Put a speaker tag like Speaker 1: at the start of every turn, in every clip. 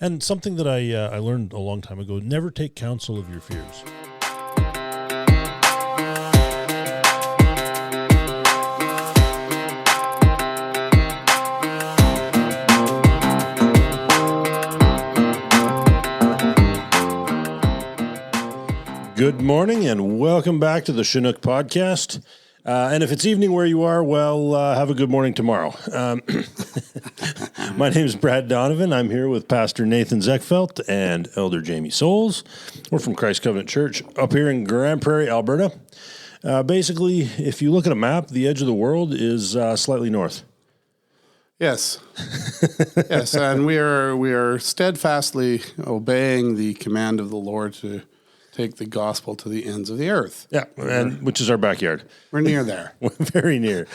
Speaker 1: And something that I learned a long time ago, never take counsel of your fears. Good morning and welcome back to the Chinook Podcast. And if it's evening where you are, well, have a good morning tomorrow. My name is Brad Donovan. I'm here with Pastor Nathan Zechfeldt and Elder Jamie Souls. We're from Christ Covenant Church up here in Grand Prairie, Alberta. Basically, if you look at a map, the edge of the world is slightly north.
Speaker 2: Yes. Yes, and we are steadfastly obeying the command of the Lord to take the gospel to the ends of the earth.
Speaker 1: Yeah, and which is our backyard.
Speaker 2: We're near there.
Speaker 1: We're very near.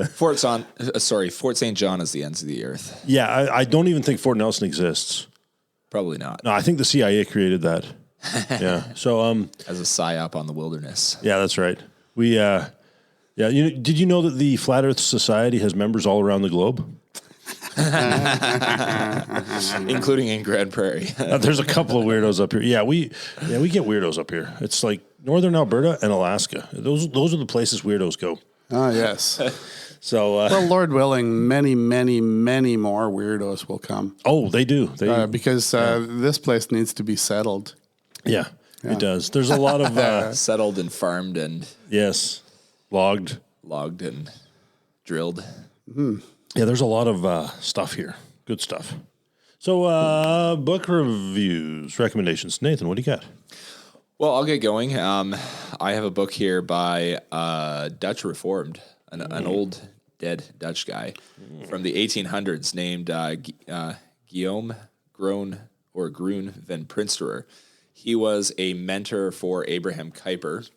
Speaker 3: Fort St. John is the ends of the earth.
Speaker 1: Yeah, I don't even think Fort Nelson exists.
Speaker 3: Probably not.
Speaker 1: No, I think the CIA created that. Yeah. So
Speaker 3: as a psyop on the wilderness.
Speaker 1: Yeah, that's right. We did you know that the Flat Earth Society has members all around the globe?
Speaker 3: Including in Grand Prairie.
Speaker 1: There's a couple of weirdos up here. Yeah, we get weirdos up here. It's like northern Alberta and Alaska. Those are the places weirdos go.
Speaker 2: Ah, yes.
Speaker 1: So,
Speaker 2: well, Lord willing, many, many, many more weirdos will come.
Speaker 1: Oh, they do.
Speaker 2: Because this place needs to be settled.
Speaker 1: Yeah, it does. There's a lot of
Speaker 3: settled and farmed and
Speaker 1: logged
Speaker 3: and drilled.
Speaker 2: Mm-hmm.
Speaker 1: Yeah, there's a lot of stuff here. Good stuff. So, book reviews, recommendations. Nathan, what do you got?
Speaker 3: Well, I'll get going. I have a book here by Dutch Reformed, an old dead Dutch guy from the 1800s named Guillaume Groen van Prinsterer. He was a mentor for Abraham Kuyper,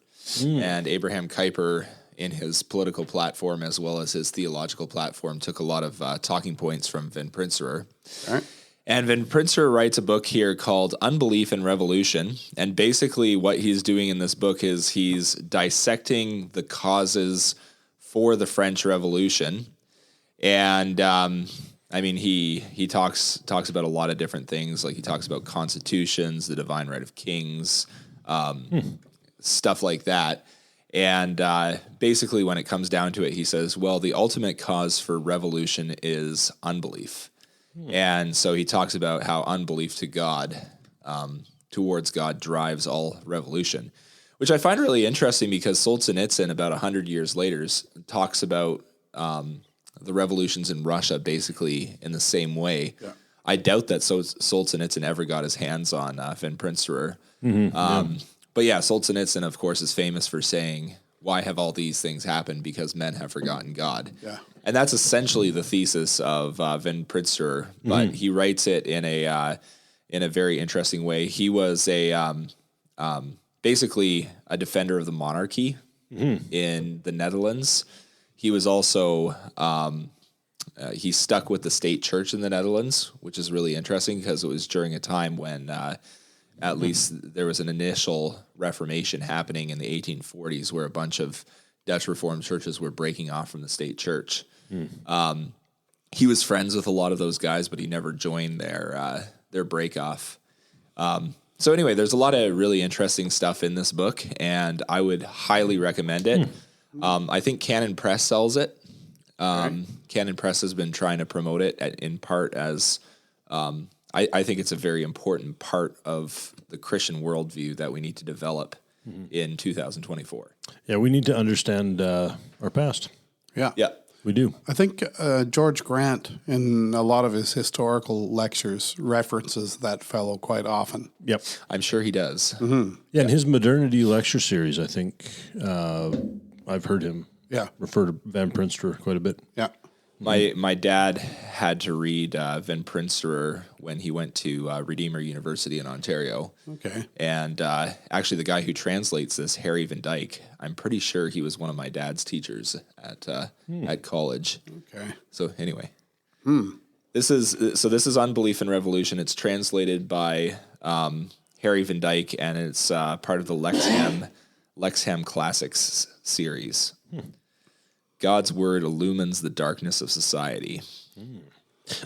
Speaker 3: and Abraham Kuyper, in his political platform as well as his theological platform, took a lot of talking points from Van Prinsterer.
Speaker 2: All right.
Speaker 3: And Van Prinsterer writes a book here called Unbelief and Revolution. And basically what he's doing in this book is he's dissecting the causes for the French Revolution. And he talks about a lot of different things. Like he talks about constitutions, the divine right of kings, stuff like that. And basically when it comes down to it, he says, well, the ultimate cause for revolution is unbelief. And so he talks about how unbelief to God, towards God, drives all revolution, which I find really interesting because Solzhenitsyn, about 100 years later, talks about the revolutions in Russia basically in the same way. Yeah. I doubt that Solzhenitsyn ever got his hands on Van Prinsterer. But yeah, Solzhenitsyn, of course, is famous for saying, why have all these things happened? Because men have forgotten God. Yeah. And that's essentially the thesis of Van Prinsterer, but he writes it in a very interesting way. He was basically a defender of the monarchy in the Netherlands. He was also he stuck with the state church in the Netherlands, which is really interesting because it was during a time when at least there was an initial Reformation happening in the 1840s where a bunch of Dutch Reformed churches were breaking off from the state church. He was friends with a lot of those guys, but he never joined their break-off. So anyway, there's a lot of really interesting stuff in this book, and I would highly recommend it. I think Canon Press sells it. Canon Press has been trying to promote it in part as... I think it's a very important part of the Christian worldview that we need to develop in 2024.
Speaker 1: Yeah, we need to understand our past.
Speaker 2: Yeah.
Speaker 1: We do.
Speaker 2: I think George Grant, in a lot of his historical lectures, references that fellow quite often.
Speaker 1: Yep.
Speaker 3: I'm sure he does.
Speaker 1: Yeah, in his modernity lecture series, I think I've heard him refer to Van Prinsterer quite a bit.
Speaker 2: Yeah.
Speaker 3: My dad had to read Van Prinsterer when he went to Redeemer University in Ontario.
Speaker 2: Okay.
Speaker 3: And actually the guy who translates this, Harry Van Dyke, I'm pretty sure he was one of my dad's teachers at college.
Speaker 2: Okay.
Speaker 3: So anyway. This is Unbelief and Revolution. It's translated by Harry Van Dyke, and it's part of the Lexham Classics series. God's word illumines the darkness of society.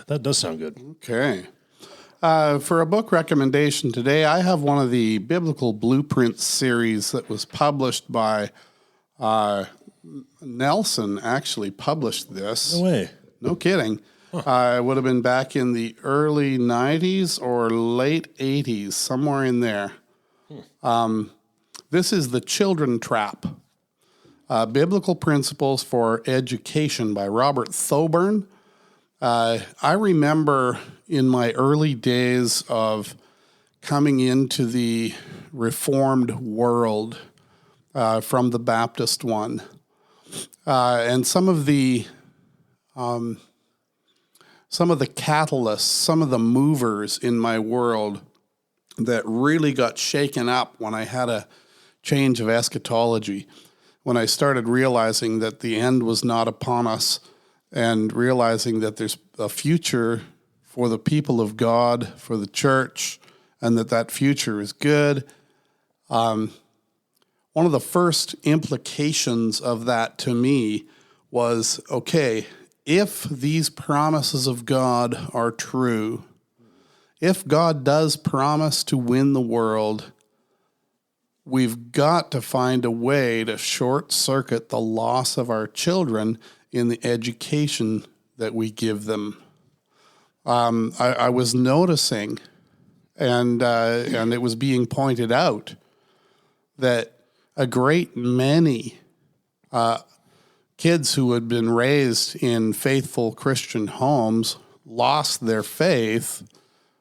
Speaker 1: That does sound good.
Speaker 2: Okay. For a book recommendation today, I have one of the Biblical Blueprints series that was published by Nelson. Actually published this.
Speaker 1: No way.
Speaker 2: No kidding. It would have been back in the early 90s or late 80s, somewhere in there. This is The Children Trap, Biblical Principles for Education by Robert Thoburn. I remember in my early days of coming into the Reformed world from the Baptist one, and some of the catalysts, some of the movers in my world that really got shaken up when I had a change of eschatology, when I started realizing that the end was not upon us and realizing that there's a future for the people of God, for the church, and that future is good. One of the first implications of that to me was, okay, if these promises of God are true, if God does promise to win the world, we've got to find a way to short circuit the loss of our children in the education that we give them. I was noticing, and it was being pointed out, that a great many kids who had been raised in faithful Christian homes lost their faith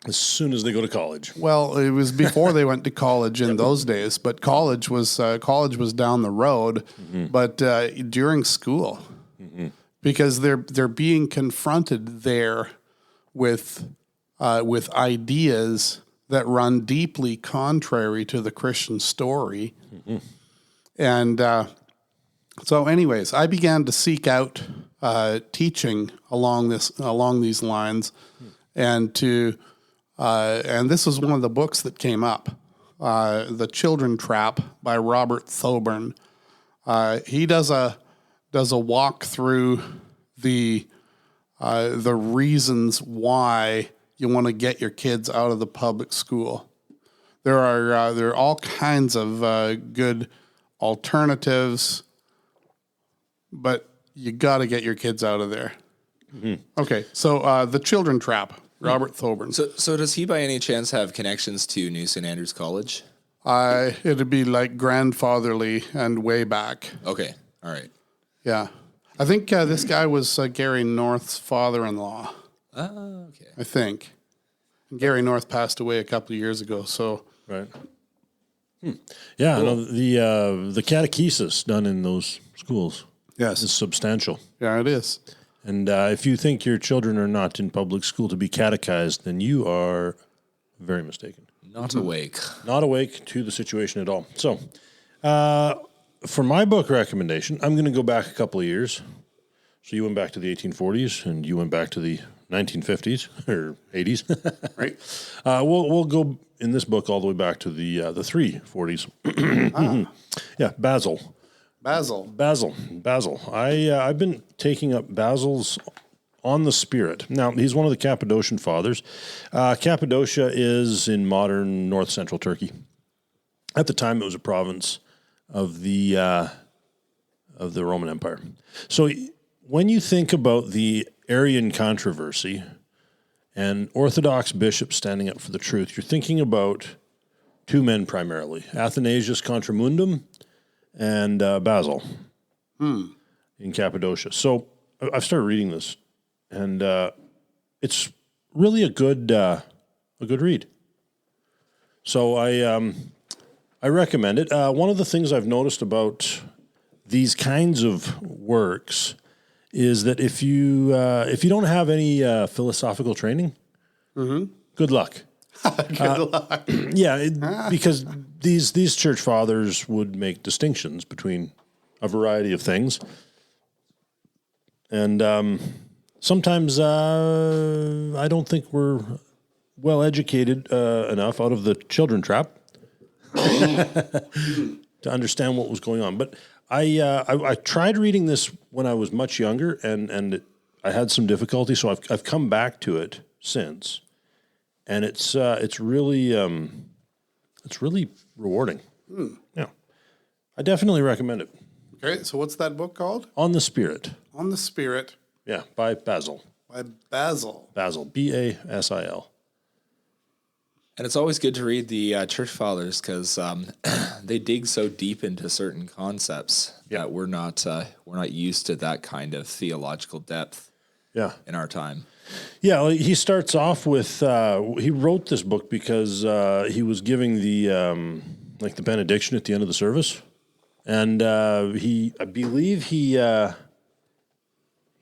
Speaker 1: as soon as they go to college.
Speaker 2: Well, it was before they went to college in those days, but college was down the road. But during school, because they're being confronted there with ideas that run deeply contrary to the Christian story, and so, anyways, I began to seek out teaching along these lines, and this was one of the books that came up, The Children Trap by Robert Thoburn. He does a walk through the reasons why you want to get your kids out of the public school. There are all kinds of good alternatives, but you got to get your kids out of there. Okay, so The Children Trap, Robert Thoburn.
Speaker 3: So does he by any chance have connections to New St. Andrews College?
Speaker 2: It'd be like grandfatherly and way back.
Speaker 3: Okay, all right.
Speaker 2: Yeah. I think this guy was Gary North's father-in-law.
Speaker 3: Oh, okay.
Speaker 2: I think. And Gary North passed away a couple of years ago, so.
Speaker 1: Right. Yeah, cool. I know the catechesis done in those schools is substantial.
Speaker 2: Yeah, it is.
Speaker 1: And if you think your children are not in public school to be catechized, then you are very mistaken.
Speaker 3: Not awake.
Speaker 1: Not awake to the situation at all. So, for my book recommendation, I'm going to go back a couple of years. So you went back to the 1840s, and you went back to the 1950s or 80s,
Speaker 2: right?
Speaker 1: We'll go in this book all the way back to the 340s. Yeah, Basil. I've been taking up Basil's On the Spirit. Now, he's one of the Cappadocian fathers. Cappadocia is in modern north central Turkey. At the time, it was a province of the Roman Empire. So when you think about the Arian controversy and Orthodox bishops standing up for the truth, you're thinking about two men primarily, Athanasius Contra Mundum and Basil in Cappadocia. So I've started reading this, and it's really a good read. So I recommend it. One of the things I've noticed about these kinds of works is that if you don't have any philosophical training, good luck.
Speaker 2: Good luck.
Speaker 1: Yeah, because these church fathers would make distinctions between a variety of things, and sometimes I don't think we're well educated enough out of the children trap to understand what was going on. But I tried reading this when I was much younger, and I had some difficulty, so I've come back to it since, and it's really rewarding. Yeah, I definitely recommend it.
Speaker 2: Okay, so what's that book called?
Speaker 1: On the Spirit.
Speaker 2: On the Spirit.
Speaker 1: Yeah, by Basil.
Speaker 2: By Basil.
Speaker 1: Basil, Basil.
Speaker 3: And it's always good to read the church fathers because they dig so deep into certain concepts that we're not used to that kind of theological depth.
Speaker 1: Yeah,
Speaker 3: in our time.
Speaker 1: Yeah, he starts off with he wrote this book because he was giving the the benediction at the end of the service, and I believe he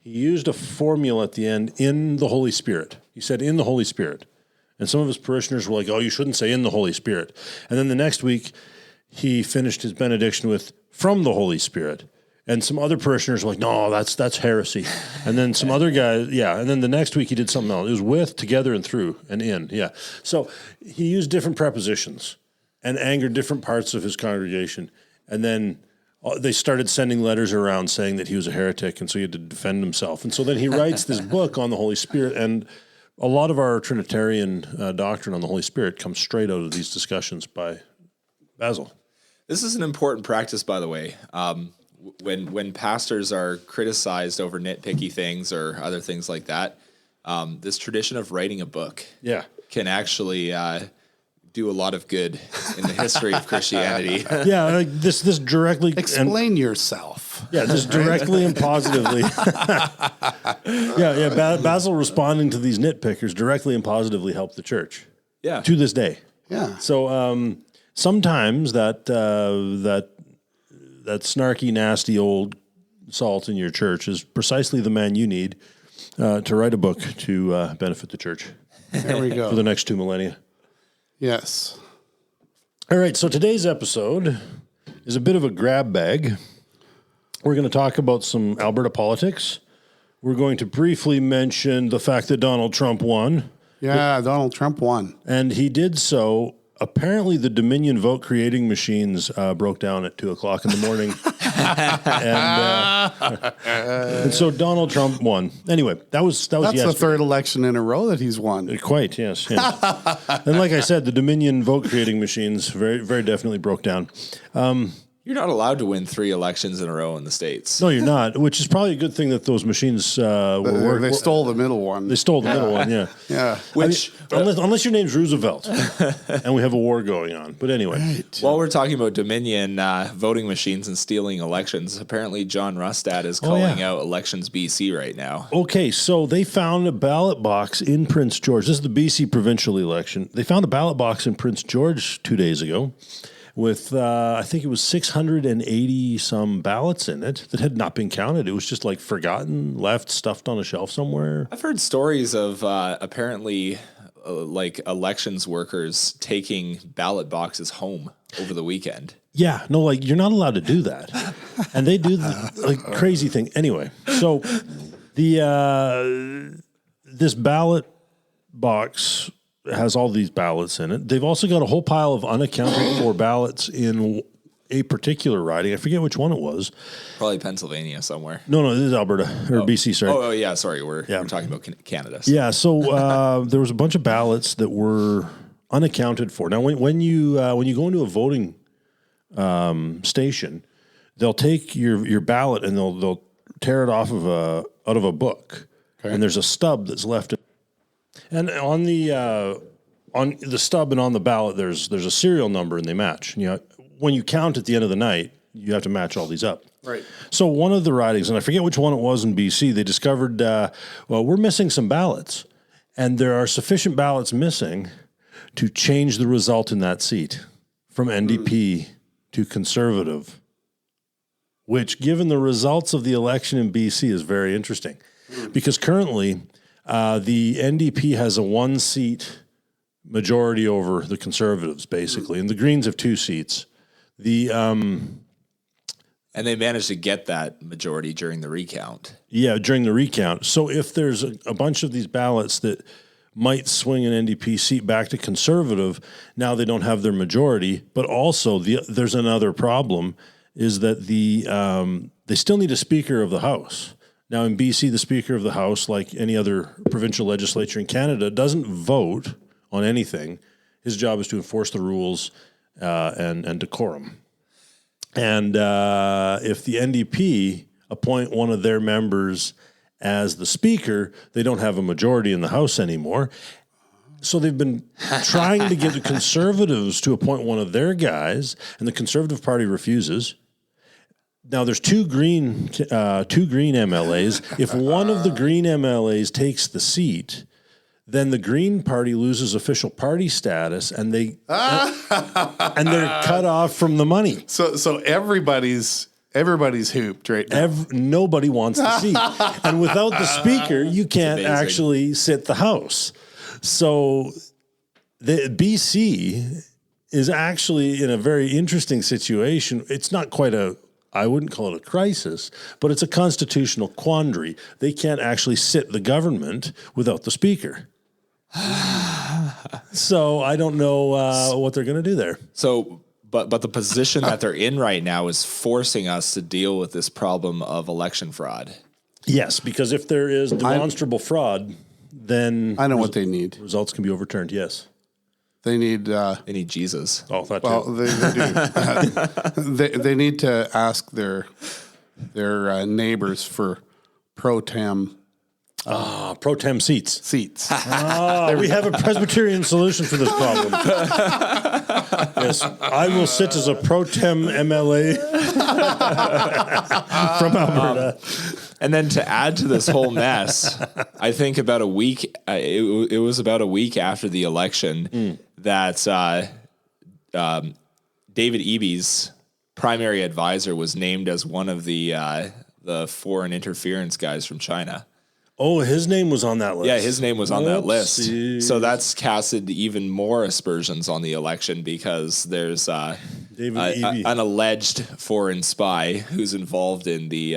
Speaker 1: used a formula at the end, in the Holy Spirit. He said, in the Holy Spirit. And some of his parishioners were like, oh, you shouldn't say in the Holy Spirit. And then the next week, he finished his benediction with from the Holy Spirit. And some other parishioners were like, no, that's heresy. And then some other guys, and then the next week he did something else. It was with, together, and through, and in, So he used different prepositions and angered different parts of his congregation. And then they started sending letters around saying that he was a heretic, and so he had to defend himself. And so then he writes this book on the Holy Spirit, and a lot of our Trinitarian doctrine on the Holy Spirit comes straight out of these discussions by Basil.
Speaker 3: This is an important practice, by the way. When pastors are criticized over nitpicky things or other things like that, this tradition of writing a book can actually do a lot of good in the history of Christianity.
Speaker 1: This directly
Speaker 2: explain yourself.
Speaker 1: Yeah, just directly and positively. Basil responding to these nitpickers directly and positively helped the church.
Speaker 3: Yeah,
Speaker 1: to this day.
Speaker 2: Yeah.
Speaker 1: So sometimes that snarky, nasty old salt in your church is precisely the man you need to write a book to benefit the church.
Speaker 2: There we go.
Speaker 1: For the next 2 millennia.
Speaker 2: Yes.
Speaker 1: All right, so today's episode is a bit of a grab bag. We're going to talk about some Alberta politics. We're going to briefly mention the fact that Donald Trump won.
Speaker 2: Yeah, Donald Trump won.
Speaker 1: And he did so. Apparently, the Dominion vote creating machines broke down at 2:00 in the morning. and so Donald Trump won. Anyway, that was
Speaker 2: That's
Speaker 1: yesterday.
Speaker 2: the third election in a row that he's won.
Speaker 1: Quite, yes. And like I said, the Dominion vote creating machines very, very definitely broke down.
Speaker 3: You're not allowed to win 3 elections in a row in the States.
Speaker 1: No, you're not, which is probably a good thing that those machines were
Speaker 2: They stole the middle one.
Speaker 1: They stole the middle one, yeah.
Speaker 2: Yeah.
Speaker 3: Which,
Speaker 1: unless your name's Roosevelt and we have a war going on. But anyway.
Speaker 2: Right.
Speaker 3: While we're talking about Dominion voting machines and stealing elections, apparently John Rustad is calling out Elections BC right now.
Speaker 1: Okay, so they found a ballot box in Prince George. This is the BC provincial election. They found a ballot box in Prince George 2 days ago with, I think it was 680 some ballots in it that had not been counted. It was just like forgotten, left, stuffed on a shelf somewhere.
Speaker 3: I've heard stories of apparently like elections workers taking ballot boxes home over the weekend.
Speaker 1: Yeah, no, like you're not allowed to do that. And they do the crazy thing. Anyway, so this ballot box has all these ballots in it. They've also got a whole pile of unaccounted for ballots in a particular riding. I forget which one it was.
Speaker 3: Probably Pennsylvania somewhere.
Speaker 1: No, this is Alberta or BC. Sorry.
Speaker 3: Oh, yeah. Sorry, we're talking about Canada. So.
Speaker 1: Yeah. So there was a bunch of ballots that were unaccounted for. Now, when you go into a voting station, they'll take your ballot and they'll tear it off of out of a book, and there's a stub that's left. And on the stub and on the ballot, there's a serial number and they match. And when you count at the end of the night, you have to match all these up.
Speaker 2: Right.
Speaker 1: So one of the ridings, and I forget which one it was in BC, they discovered, we're missing some ballots, and there are sufficient ballots missing to change the result in that seat from NDP to Conservative, which, given the results of the election in BC, is very interesting. Because currently, the NDP has a 1-seat majority over the Conservatives, basically, and the Greens have 2 seats. And
Speaker 3: they managed to get that majority during the recount.
Speaker 1: Yeah, during the recount. So if there's a bunch of these ballots that might swing an NDP seat back to Conservative, now they don't have their majority. But also, there's another problem, is that they still need a Speaker of the House. Now, in BC, the Speaker of the House, like any other provincial legislature in Canada, doesn't vote on anything. His job is to enforce the rules and decorum. And if the NDP appoint one of their members as the Speaker, they don't have a majority in the House anymore. So they've been trying to get the Conservatives to appoint one of their guys, and the Conservative Party refuses. Now there's two Green MLAs. If one of the Green MLAs takes the seat, then the Green Party loses official party status, and they're cut off from the money.
Speaker 2: So everybody's hooped right now.
Speaker 1: Nobody wants the seat, and without the Speaker, you can't actually sit the House. So the BC is actually in a very interesting situation. It's not quite I wouldn't call it a crisis, but it's a constitutional quandary. They can't actually sit the government without the Speaker. So I don't know what they're going to do there.
Speaker 3: So, but the position that they're in right now is forcing us to deal with this problem of election fraud.
Speaker 1: Yes, because if there is demonstrable fraud, then
Speaker 2: I know what they need.
Speaker 1: Results can be overturned. Yes,
Speaker 2: they need
Speaker 3: Jesus.
Speaker 1: Oh, that
Speaker 2: well,
Speaker 1: too.
Speaker 2: they do. They need to ask their neighbors for pro tem
Speaker 1: seats.
Speaker 2: We
Speaker 1: have a Presbyterian solution for this problem. Yes, I will sit as a pro tem MLA from Alberta.
Speaker 3: And then to add to this whole mess, I think about a week, it was about a week after the election that David Eby's primary advisor was named as one of the foreign interference guys from China.
Speaker 1: Oh, his name was on that list.
Speaker 3: Yeah, his name was on that list. So that's casted even more aspersions on the election because there's an alleged foreign spy who's involved in the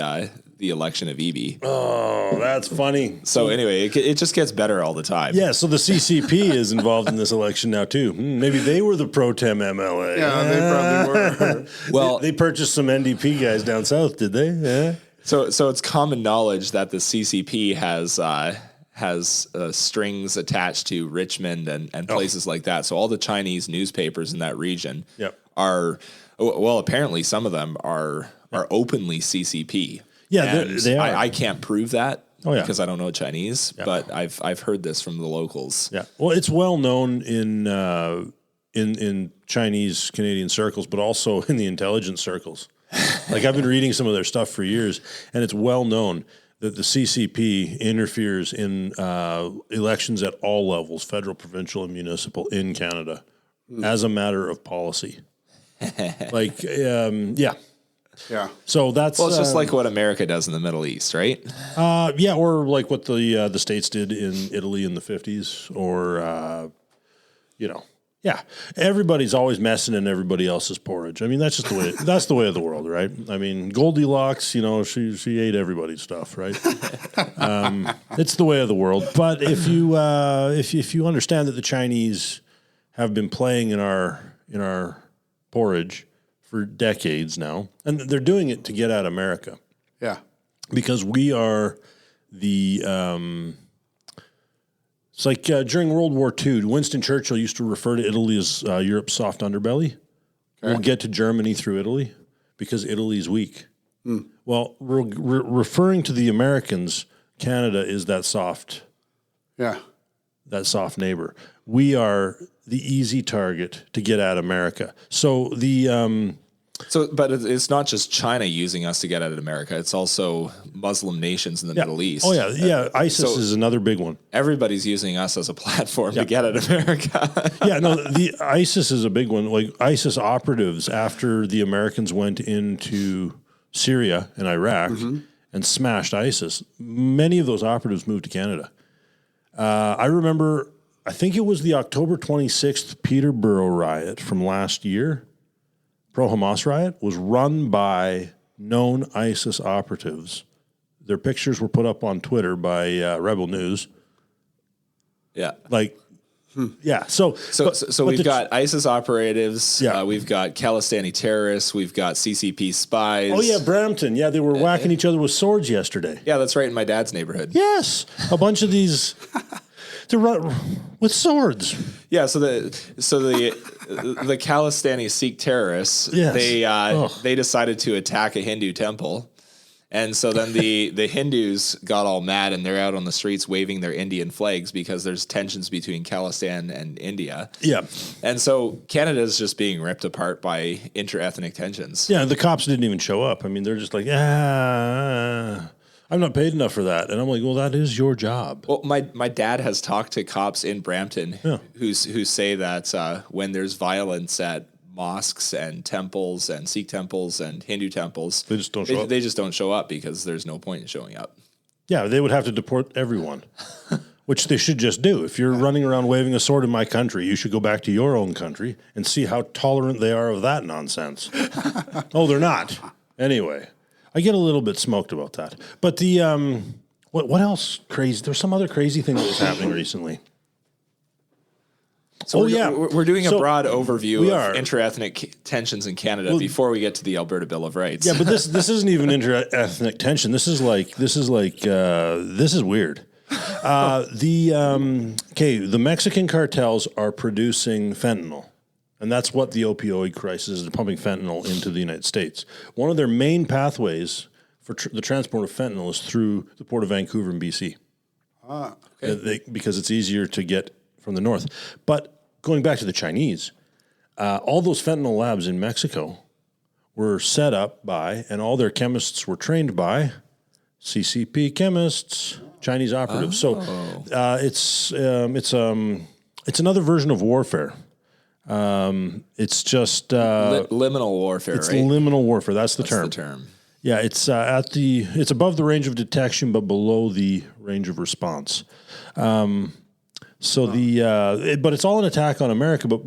Speaker 3: election of Eby.
Speaker 1: Oh, that's funny.
Speaker 3: So anyway, it just gets better all the time.
Speaker 1: Yeah, so the CCP is involved in this election now too. Maybe they were the pro tem MLA.
Speaker 2: Yeah, they probably were.
Speaker 3: Well,
Speaker 1: they purchased some NDP guys down south, did they? Yeah.
Speaker 3: So it's common knowledge that the CCP has strings attached to Richmond and places like that. So all the Chinese newspapers in that region are, well, apparently some of them are openly CCP.
Speaker 1: Yeah, they are.
Speaker 3: I can't prove that because I don't know Chinese, but I've heard this from the locals.
Speaker 1: Yeah, well, it's well known in Chinese Canadian circles, but also in the intelligence circles. Like I've been reading some of their stuff for years, and it's well known that the CCP interferes in elections at all levels, federal, provincial, and municipal in Canada, as a matter of policy. Yeah. So that's
Speaker 3: it's just like what America does in the Middle East, right?
Speaker 1: Or like what the States did in Italy in the 50s, or Yeah, everybody's always messing in everybody else's porridge. I mean, that's just the way. That's the way of the world, right? I mean, Goldilocks, she ate everybody's stuff, right? It's the way of the world. But if you understand that the Chinese have been playing in our porridge for decades now, and they're doing it to get at America.
Speaker 2: Yeah,
Speaker 1: because we are the. It's like during World War II, Winston Churchill used to refer to Italy as Europe's soft underbelly. Okay. We'll get to Germany through Italy because Italy's weak. Well, referring to the Americans, Canada is that soft neighbor. We are the easy target to get at America. So
Speaker 3: but it's not just China using us to get at America. It's also Muslim nations in the Middle East.
Speaker 1: Oh, yeah. ISIS is another big one.
Speaker 3: Everybody's using us as a platform to get at America.
Speaker 1: The ISIS is a big one. Like ISIS operatives, after the Americans went into Syria and Iraq and smashed ISIS, many of those operatives moved to Canada. I remember, I think it was the October 26th Peterborough riot from last year. Pro-Hamas riot was run by known ISIS operatives. Their pictures were put up on Twitter by Rebel News.
Speaker 3: Yeah.
Speaker 1: Like Yeah. So
Speaker 3: we've got ISIS operatives.
Speaker 1: Yeah.
Speaker 3: We've got Khalistani terrorists. We've got CCP spies.
Speaker 1: Oh yeah, Brampton. Yeah, they were whacking each other with swords yesterday.
Speaker 3: Yeah, that's right in my dad's neighborhood.
Speaker 1: Yes, a bunch of these with swords.
Speaker 3: Yeah, so the Khalistani Sikh terrorists,
Speaker 1: Yes.
Speaker 3: they decided to attack a Hindu temple. And so then the Hindus got all mad and they're out on the streets waving their Indian flags because there's tensions between Khalistan and India.
Speaker 1: Yeah.
Speaker 3: And so Canada's just being ripped apart by inter-ethnic tensions.
Speaker 1: Yeah, the cops didn't even show up. I mean, they're just like, I'm not paid enough for that. And I'm like, well, that is your job.
Speaker 3: Well, my dad has talked to cops in Brampton who say that when there's violence at mosques and temples and Sikh temples and Hindu temples,
Speaker 1: They just don't show up.
Speaker 3: They just don't show up because there's no point in showing up.
Speaker 1: Yeah, they would have to deport everyone, which they should just do. If you're running around waving a sword in my country, you should go back to your own country and see how tolerant they are of that nonsense. Oh, they're not. Anyway, I get a little bit smoked about that. But the what else crazy? There's some other crazy thing that was happening recently.
Speaker 3: So we're doing a broad overview of
Speaker 1: are.
Speaker 3: inter-ethnic tensions in Canada before we get to the Alberta Bill of Rights.
Speaker 1: Yeah, but this isn't even inter-ethnic tension. This is weird. The Mexican cartels are producing fentanyl, and that's what the opioid crisis is, pumping fentanyl into the United States. One of their main pathways for the transport of fentanyl is through the Port of Vancouver in BC. Okay. Because it's easier to get from the north. But going back to the Chinese, all those fentanyl labs in Mexico were set up by, and all their chemists were trained by, CCP chemists, Chinese operatives. So it's another version of warfare. It's just
Speaker 3: liminal warfare.
Speaker 1: It's
Speaker 3: right?
Speaker 1: liminal warfare. That's the term.
Speaker 3: The term.
Speaker 1: Yeah, it's it's above the range of detection, but below the range of response. But it's all an attack on America. But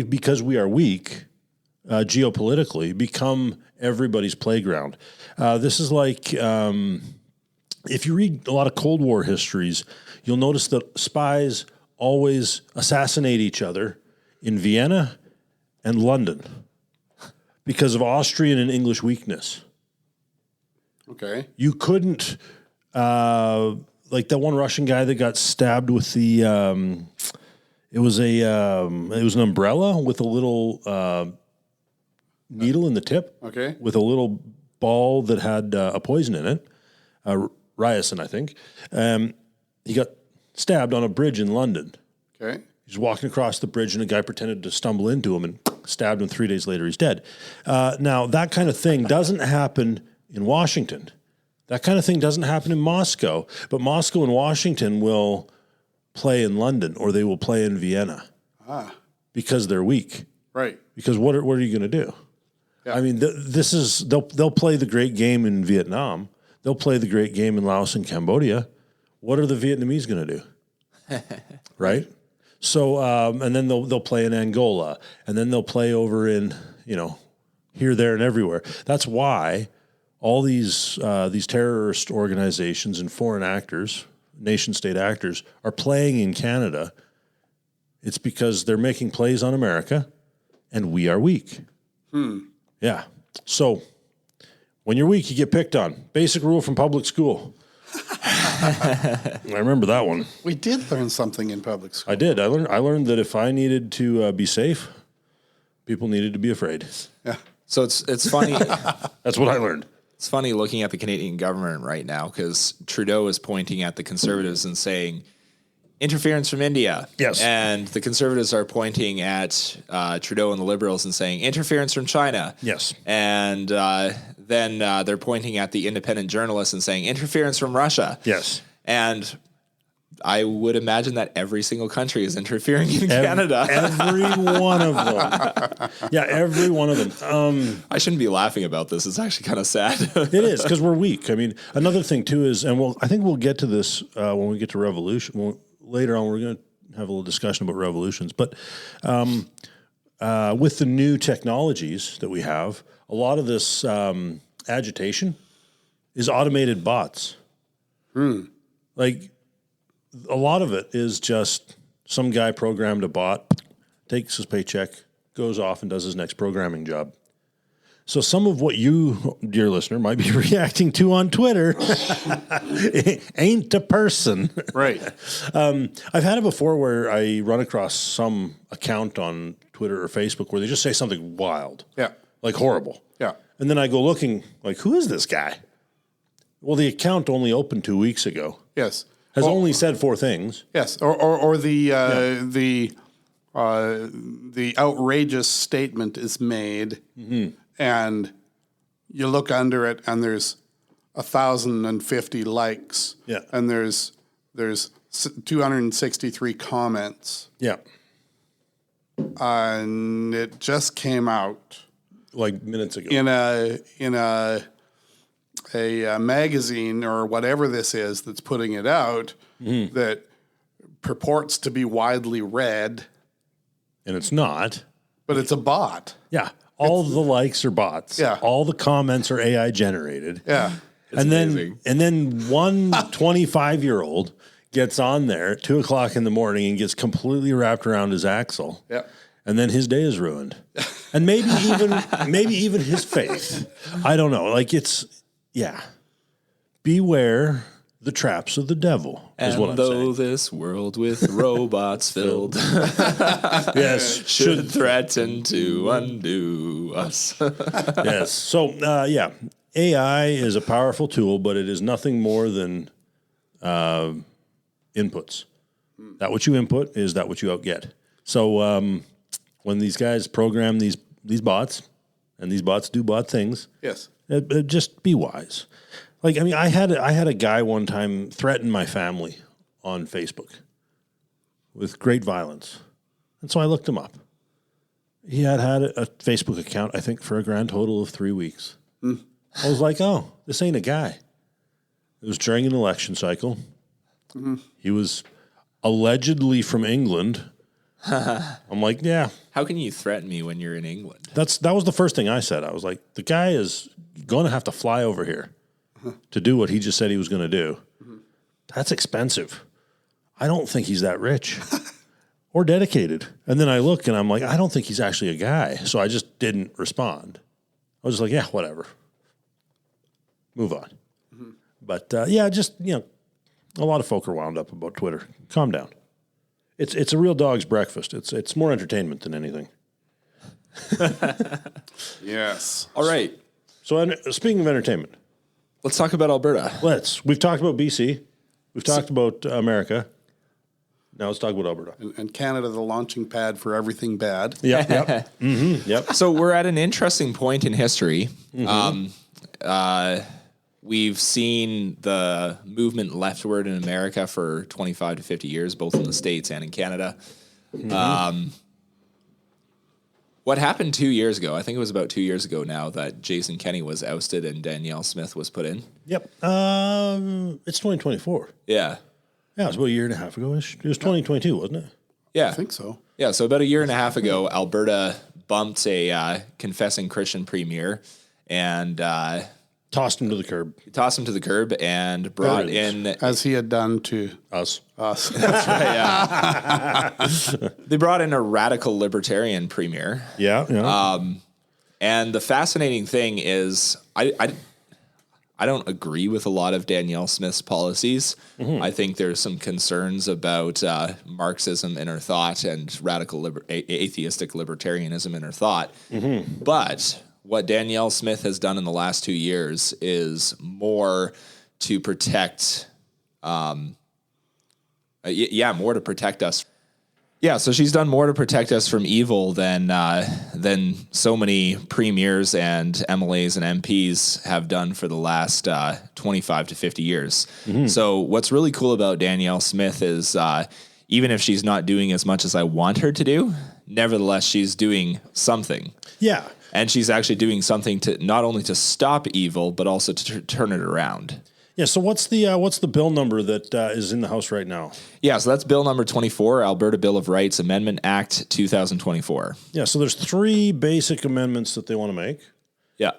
Speaker 1: because we are weak geopolitically, become everybody's playground. This is like if you read a lot of Cold War histories, you'll notice that spies always assassinate each other in Vienna and London because of Austrian and English weakness.
Speaker 2: Okay.
Speaker 1: You couldn't, like that one Russian guy that got stabbed with the, it was an umbrella with a little needle in the tip.
Speaker 2: Okay.
Speaker 1: With a little ball that had a poison in it, ricin, I think. He got stabbed on a bridge in London.
Speaker 2: Okay.
Speaker 1: He's walking across the bridge, and a guy pretended to stumble into him and stabbed him. 3 days later, he's dead. Now, that kind of thing doesn't happen in Washington. That kind of thing doesn't happen in Moscow. But Moscow and Washington will play in London, or they will play in Vienna because they're weak.
Speaker 2: Right.
Speaker 1: Because what are you going to do? Yeah. I mean, they'll play the great game in Vietnam. They'll play the great game in Laos and Cambodia. What are the Vietnamese going to do? Right? So, and then they'll play in Angola, and then they'll play over in, here, there, and everywhere. That's why all these terrorist organizations and foreign actors, nation-state actors, are playing in Canada. It's because they're making plays on America, and we are weak. Yeah. So when you're weak, you get picked on. Basic rule from public school. I remember that one.
Speaker 2: We did learn something in public school.
Speaker 1: I did. I learned that if I needed to be safe, people needed to be afraid.
Speaker 2: Yeah.
Speaker 3: So it's funny.
Speaker 1: That's what I learned.
Speaker 3: It's funny looking at the Canadian government right now because Trudeau is pointing at the Conservatives and saying interference from India.
Speaker 1: Yes.
Speaker 3: And the Conservatives are pointing at Trudeau and the Liberals and saying interference from China.
Speaker 1: Yes.
Speaker 3: And then they're pointing at the independent journalists and saying interference from Russia.
Speaker 1: Yes.
Speaker 3: And I would imagine that every single country is interfering in Canada.
Speaker 1: Every one of them. Yeah, every one of them.
Speaker 3: I shouldn't be laughing about this. It's actually kind of sad.
Speaker 1: It is, because we're weak. I mean, another thing, too, is, and I think we'll get to this when we get to revolution. Later on, we're going to have a little discussion about revolutions. But with the new technologies that we have, a lot of this agitation is automated bots. Like, a lot of it is just some guy programmed a bot, takes his paycheck, goes off and does his next programming job. So some of what you, dear listener, might be reacting to on Twitter ain't a person.
Speaker 2: Right.
Speaker 1: I've had it before where I run across some account on Twitter or Facebook where they just say something wild.
Speaker 2: Yeah.
Speaker 1: Like horrible.
Speaker 2: Yeah.
Speaker 1: And then I go looking, like, who is this guy? Well, the account only opened 2 weeks ago.
Speaker 2: Yes.
Speaker 1: Has only said 4 things.
Speaker 2: Yes. Or the outrageous statement is made, and you look under it, and there's 1,050 likes.
Speaker 1: Yeah.
Speaker 2: And there's 263 comments,
Speaker 1: Yeah.
Speaker 2: and it just came out
Speaker 1: Like minutes ago.
Speaker 2: in a magazine or whatever this is that's putting it out that purports to be widely read,
Speaker 1: And it's not.
Speaker 2: but it's a bot.
Speaker 1: Yeah. All the likes are bots.
Speaker 2: Yeah.
Speaker 1: All the comments are AI generated.
Speaker 2: Yeah.
Speaker 3: amazing.
Speaker 1: then one 25-year-old gets on there at 2:00 in the morning and gets completely wrapped around his axle.
Speaker 2: Yeah.
Speaker 1: And then his day is ruined. And maybe even his faith. I don't know. Like beware the traps of the devil is what I'm saying.
Speaker 3: This world with robots filled
Speaker 1: Yes.
Speaker 3: should threaten to undo us.
Speaker 1: Yes. So, AI is a powerful tool, but it is nothing more than inputs. That what you input is that what you outget. So, when these guys program these bots, and these bots do bot things,
Speaker 2: Yes.
Speaker 1: just be wise. Like, I mean, I had a guy one time threaten my family on Facebook with great violence, and so I looked him up. He had a Facebook account, I think, for a grand total of 3 weeks. I was like, oh, this ain't a guy. It was during an election cycle. He was allegedly from England. I'm like, yeah.
Speaker 3: How can you threaten me when you're in England?
Speaker 1: That was the first thing I said. I was like, the guy is going to have to fly over here to do what he just said he was going to do. That's expensive. I don't think he's that rich or dedicated. And then I look and I'm like, I don't think he's actually a guy. So I just didn't respond. I was just like, yeah, whatever. Move on. But just, a lot of folk are wound up about Twitter. Calm down. It's a real dog's breakfast. It's more entertainment than anything.
Speaker 2: Yes.
Speaker 3: All right.
Speaker 1: So speaking of entertainment,
Speaker 3: Let's talk about Alberta.
Speaker 1: we've talked about BC. We've talked about America. Now let's talk about Alberta.
Speaker 2: And Canada, the launching pad for everything bad.
Speaker 1: Yep. Yep.
Speaker 3: So we're at an interesting point in history. We've seen the movement leftward in America for 25 to 50 years, both in the States and in Canada. What happened 2 years ago, I think it was about 2 years ago now, that Jason Kenney was ousted and Danielle Smith was put in.
Speaker 1: Yep. It's 2024.
Speaker 3: Yeah.
Speaker 1: Yeah, it was about a year and a half ago. It was 2022, wasn't it?
Speaker 3: Yeah.
Speaker 2: I think so.
Speaker 3: Yeah, so about a year and a half ago, Alberta bumped a confessing Christian premier and
Speaker 1: Tossed him to the curb.
Speaker 3: tossed him to the curb and brought in...
Speaker 2: As he had done to
Speaker 1: Us.
Speaker 2: us.
Speaker 3: They brought in a radical libertarian premier.
Speaker 1: Yeah.
Speaker 3: And the fascinating thing is, I don't agree with a lot of Danielle Smith's policies. I think there's some concerns about Marxism in her thought and radical atheistic libertarianism in her thought. But what Danielle Smith has done in the last 2 years is more to protect, more to protect us. Yeah, so she's done more to protect us from evil than so many premiers and MLAs and MPs have done for the last 25 to 50 years. So what's really cool about Danielle Smith is even if she's not doing as much as I want her to do, nevertheless, she's doing something.
Speaker 1: Yeah.
Speaker 3: And she's actually doing something to not only to stop evil, but also to turn it around.
Speaker 1: Yeah. So what's the bill number that is in the House right now?
Speaker 3: Yeah, so that's bill number 24, Alberta Bill of Rights Amendment Act 2024.
Speaker 1: Yeah. So there's 3 basic amendments that they want to make.
Speaker 3: Yeah.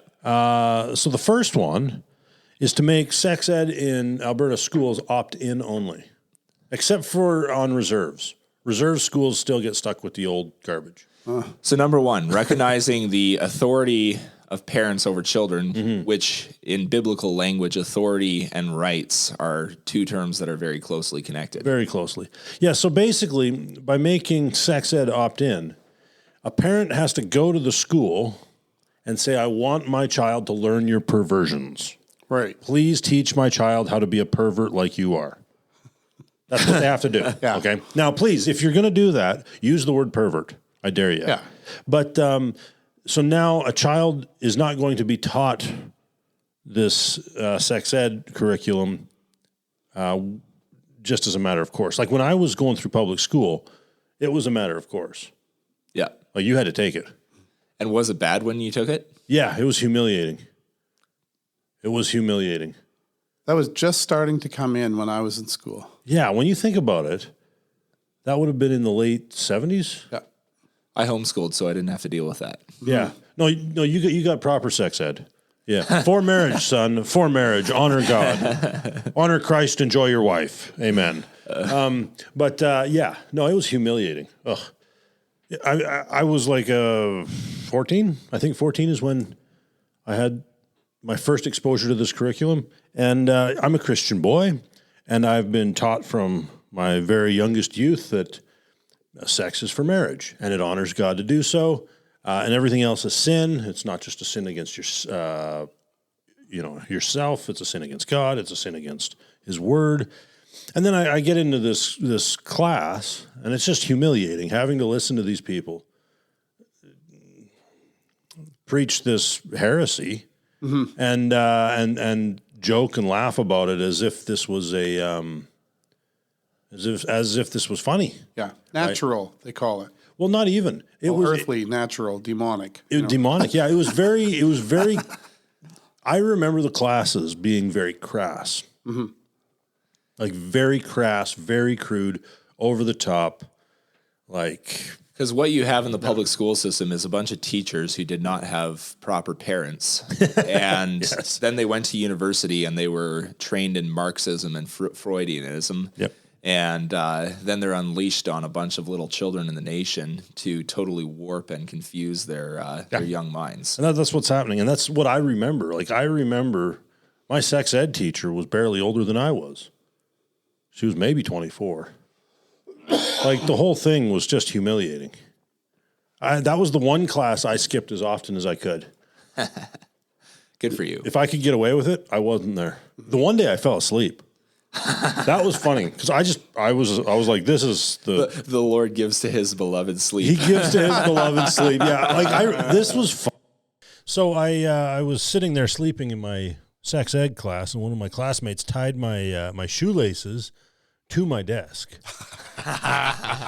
Speaker 1: So the first one is to make sex ed in Alberta schools opt-in only, except for on reserves. Reserve schools still get stuck with the old garbage.
Speaker 3: So number one, recognizing the authority of parents over children, which in biblical language, authority and rights are two terms that are very closely connected.
Speaker 1: Very closely. Yeah, so basically, by making sex ed opt-in, a parent has to go to the school and say, I want my child to learn your perversions.
Speaker 2: Right.
Speaker 1: Please teach my child how to be a pervert like you are. That's what they have to do.
Speaker 2: Yeah.
Speaker 1: Okay. Now, please, if you're going to do that, use the word pervert. I dare you.
Speaker 2: Yeah.
Speaker 1: But so now a child is not going to be taught this sex ed curriculum just as a matter of course. Like when I was going through public school, it was a matter of course.
Speaker 3: Yeah.
Speaker 1: Like you had to take it.
Speaker 3: And was it bad when you took it?
Speaker 1: Yeah, it was humiliating. It was humiliating.
Speaker 2: That was just starting to come in when I was in school.
Speaker 1: Yeah, when you think about it, that would have been in the late 70s.
Speaker 2: Yeah.
Speaker 3: I homeschooled, so I didn't have to deal with that.
Speaker 1: Yeah. No, you got proper sex ed. Yeah. For marriage, son. For marriage. Honor God. Honor Christ. Enjoy your wife. Amen. But yeah. No, it was humiliating. Ugh. I was like 14. I think 14 is when I had my first exposure to this curriculum. And I'm a Christian boy, and I've been taught from my very youngest youth that sex is for marriage, and it honors God to do so, and everything else is sin. It's not just a sin against your, yourself. It's a sin against God. It's a sin against His Word. And then I get into this class, and it's just humiliating having to listen to these people preach this heresy, and joke and laugh about it as if this was as if this was funny.
Speaker 2: Yeah. Natural, they call it.
Speaker 1: Well, not even. It was
Speaker 2: earthly, natural, demonic.
Speaker 1: demonic. Yeah, it was very. I remember the classes being very crass, like very crass, very crude, over the top, like.
Speaker 3: Because what you have in the public school system is a bunch of teachers who did not have proper parents. And then they went to university and they were trained in Marxism and Freudianism.
Speaker 1: Yep.
Speaker 3: And then they're unleashed on a bunch of little children in the nation to totally warp and confuse their young minds.
Speaker 1: And that's what's happening. And that's what I remember. Like, I remember my sex ed teacher was barely older than I was. She was maybe 24. Like, the whole thing was just humiliating. That was the one class I skipped as often as I could.
Speaker 3: Good for you.
Speaker 1: If I could get away with it, I wasn't there. The one day I fell asleep. That was funny because I was like, this is
Speaker 3: the Lord gives to His beloved sleep.
Speaker 1: He gives to His beloved sleep. Yeah, like this was fun. So I was sitting there sleeping in my sex ed class, and one of my classmates tied my shoelaces to my desk.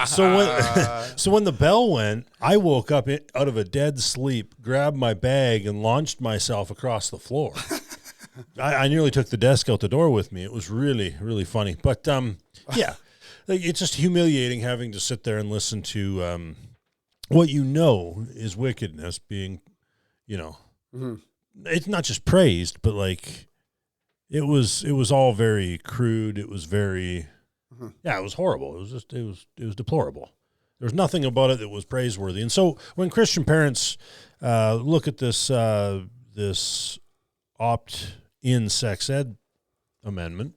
Speaker 1: So when the bell went, I woke up out of a dead sleep, grabbed my bag, and launched myself across the floor. I nearly took the desk out the door with me. It was really, really funny. But yeah, like, it's just humiliating having to sit there and listen to what you know is wickedness being, it's not just praised, but like it was all very crude. It was very, it was horrible. It was deplorable. There was nothing about it that was praiseworthy. And so when Christian parents look at this opt-in sex ed amendment,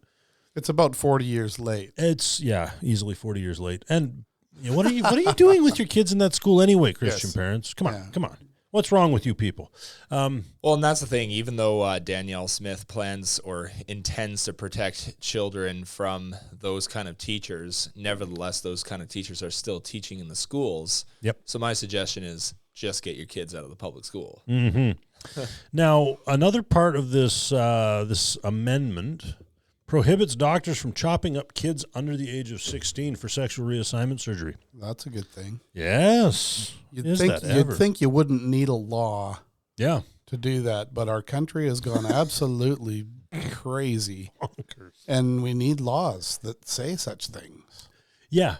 Speaker 2: it's about 40 years late.
Speaker 1: It's easily 40 years late. And what are you doing with your kids in that school anyway, Christian parents? Come on. What's wrong with you people?
Speaker 3: Well, and that's the thing. Even though Danielle Smith plans or intends to protect children from those kind of teachers, nevertheless, those kind of teachers are still teaching in the schools.
Speaker 1: Yep.
Speaker 3: So my suggestion is just get your kids out of the public school.
Speaker 1: Mm-hmm. Now, another part of this amendment prohibits doctors from chopping up kids under the age of 16 for sexual reassignment surgery.
Speaker 2: That's a good thing.
Speaker 1: Yes.
Speaker 2: You'd think you wouldn't need a law to do that, but our country has gone absolutely crazy. Bonkers. And we need laws that say such things.
Speaker 1: Yeah.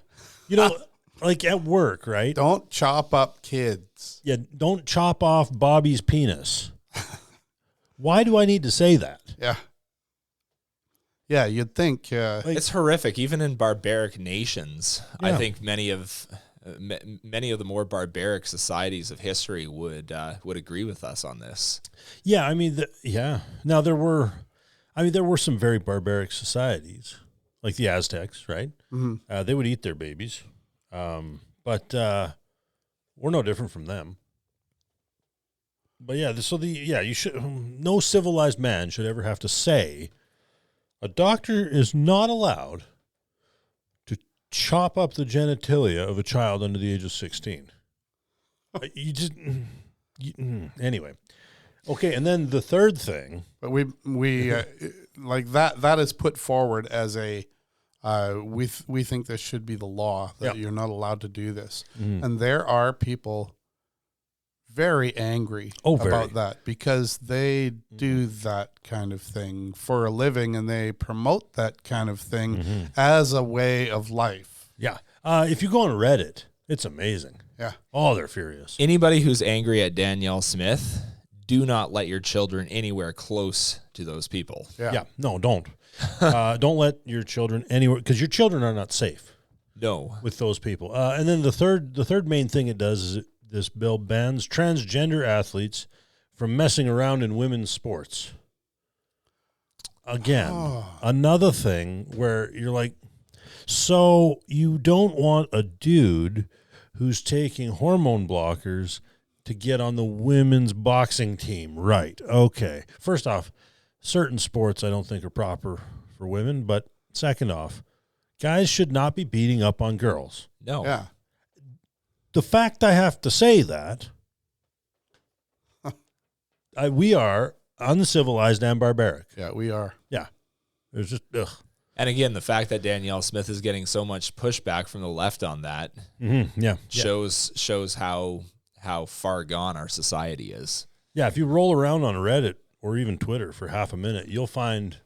Speaker 1: Like at work, right?
Speaker 2: Don't chop up kids.
Speaker 1: Yeah, don't chop off Bobby's penis. Why do I need to say that?
Speaker 2: Yeah. Yeah, you'd think.
Speaker 3: It's horrific, even in barbaric nations.
Speaker 1: Yeah.
Speaker 3: I think many of the more barbaric societies of history would agree with us on this.
Speaker 1: Yeah, I mean, Now there were some very barbaric societies, like the Aztecs, right?
Speaker 2: Mm-hmm.
Speaker 1: They would eat their babies, but we're no different from them. But you should. No civilized man should ever have to say a doctor is not allowed to chop up the genitalia of a child under the age of 16. Anyway. Okay, and then the third thing.
Speaker 2: But we like that is put forward as a we think this should be the law, that you're not allowed to do this. And there are people very angry about that because they do that kind of thing for a living, and they promote that kind of thing as a way of life.
Speaker 1: Yeah. If you go on Reddit, it's amazing.
Speaker 2: Yeah.
Speaker 1: Oh, they're furious.
Speaker 3: Anybody who's angry at Danielle Smith, do not let your children anywhere close to those people.
Speaker 1: Yeah. No, don't. Don't let your children anywhere, because your children are not safe.
Speaker 3: No.
Speaker 1: With those people. And then the third main thing it does is this bill bans transgender athletes from messing around in women's sports. Again, another thing where you're like, so you don't want a dude who's taking hormone blockers to get on the women's boxing team. Right. Okay. First off, certain sports I don't think are proper for women, but second off, guys should not be beating up on girls.
Speaker 3: No.
Speaker 2: Yeah.
Speaker 1: The fact I have to say that, we are uncivilized and barbaric.
Speaker 2: Yeah, we are.
Speaker 1: Yeah. There's just, ugh.
Speaker 3: And again, the fact that Danielle Smith is getting so much pushback from the left on that shows how far gone our society is.
Speaker 1: Yeah, if you roll around on Reddit or even Twitter for half a minute, you'll find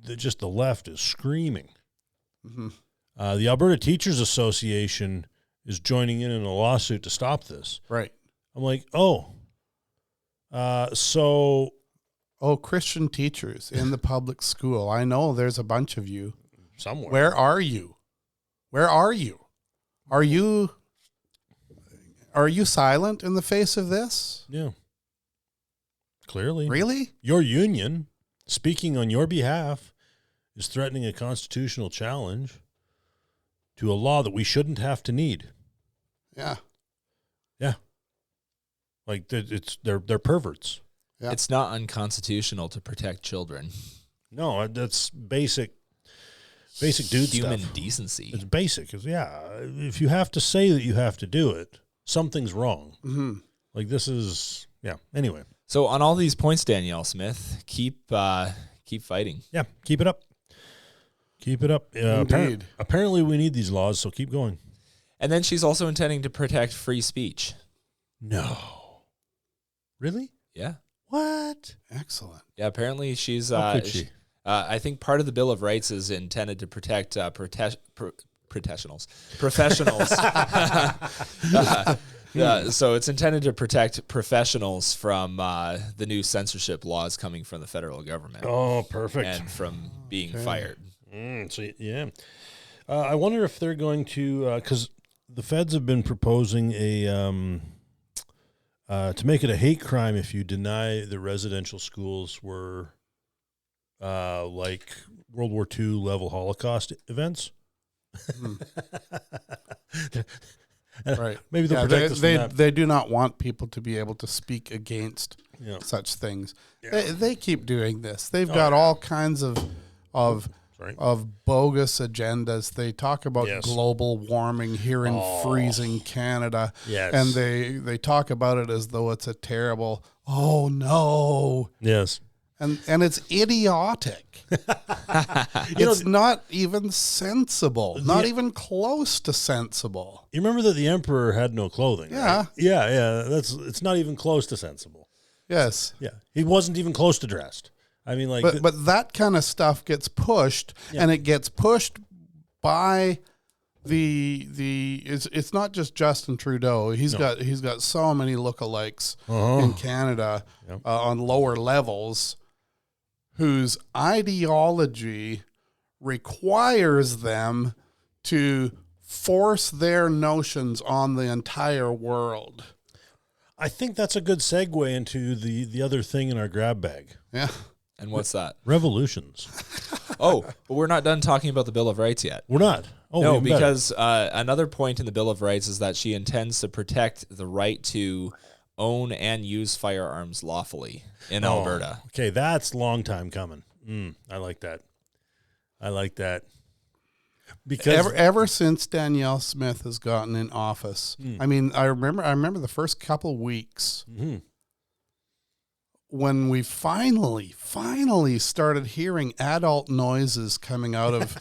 Speaker 1: that just the left is screaming. The Alberta Teachers Association is joining in a lawsuit to stop this.
Speaker 2: Right.
Speaker 1: I'm like,
Speaker 2: Christian teachers in the public school. I know there's a bunch of you.
Speaker 1: Somewhere.
Speaker 2: Where are you? Where are you? Are you silent in the face of this?
Speaker 1: Yeah. Clearly.
Speaker 2: Really?
Speaker 1: Your union, speaking on your behalf, is threatening a constitutional challenge to a law that we shouldn't have to need.
Speaker 2: Yeah.
Speaker 1: Yeah. Like they're perverts.
Speaker 2: Yeah.
Speaker 3: It's not unconstitutional to protect children.
Speaker 1: No, that's basic dude
Speaker 3: Human
Speaker 1: stuff.
Speaker 3: decency.
Speaker 1: It's basic. If you have to say that you have to do it, something's wrong. Like this is, anyway.
Speaker 3: So on all these points, Danielle Smith, keep fighting.
Speaker 1: Yeah, keep it up. Keep it up.
Speaker 2: Indeed.
Speaker 1: Apparently we need these laws, so keep going.
Speaker 3: And then she's also intending to protect free speech.
Speaker 1: No. Really?
Speaker 3: Yeah.
Speaker 1: What?
Speaker 2: Excellent.
Speaker 3: Yeah, apparently she's...
Speaker 1: How could she?
Speaker 3: I think part of the Bill of Rights is intended to protect professionals. So it's intended to protect professionals from the new censorship laws coming from the federal government.
Speaker 1: Oh, perfect.
Speaker 3: And from being fired.
Speaker 1: I wonder if they're going to, because the feds have been proposing to make it a hate crime if you deny that residential schools were like World War II level Holocaust events.
Speaker 2: Right.
Speaker 1: Maybe they'll protect us from that.
Speaker 2: They do not want people to be able to speak against such things. Yeah. They keep doing this. They've got all kinds of bogus agendas. They talk about global warming here in freezing Canada.
Speaker 1: Yes.
Speaker 2: And they talk about it as though it's a terrible, oh no.
Speaker 1: Yes.
Speaker 2: And it's idiotic. It's not even sensible. Not even close to sensible.
Speaker 1: You remember that the emperor had no clothing,
Speaker 2: Yeah.
Speaker 1: right? Yeah. It's not even close to sensible.
Speaker 2: Yes.
Speaker 1: Yeah. He wasn't even close to dressed. I mean, like,
Speaker 2: but that kind of stuff gets pushed, and it gets pushed by it's not just Justin Trudeau. He's got so many lookalikes in Canada on lower levels whose ideology requires them to force their notions on the entire world.
Speaker 1: I think that's a good segue into the other thing in our grab bag.
Speaker 2: Yeah.
Speaker 3: And what's that?
Speaker 1: Revolutions.
Speaker 3: Oh, but we're not done talking about the Bill of Rights yet.
Speaker 1: We're not. Oh,
Speaker 3: No,
Speaker 1: even better.
Speaker 3: because another point in the Bill of Rights is that she intends to protect the right to own and use firearms lawfully in Alberta.
Speaker 1: Okay, that's a long time coming. I like that. Because
Speaker 2: Ever since Danielle Smith has gotten in office, I mean, I remember the first couple weeks when we finally started hearing adult noises coming out of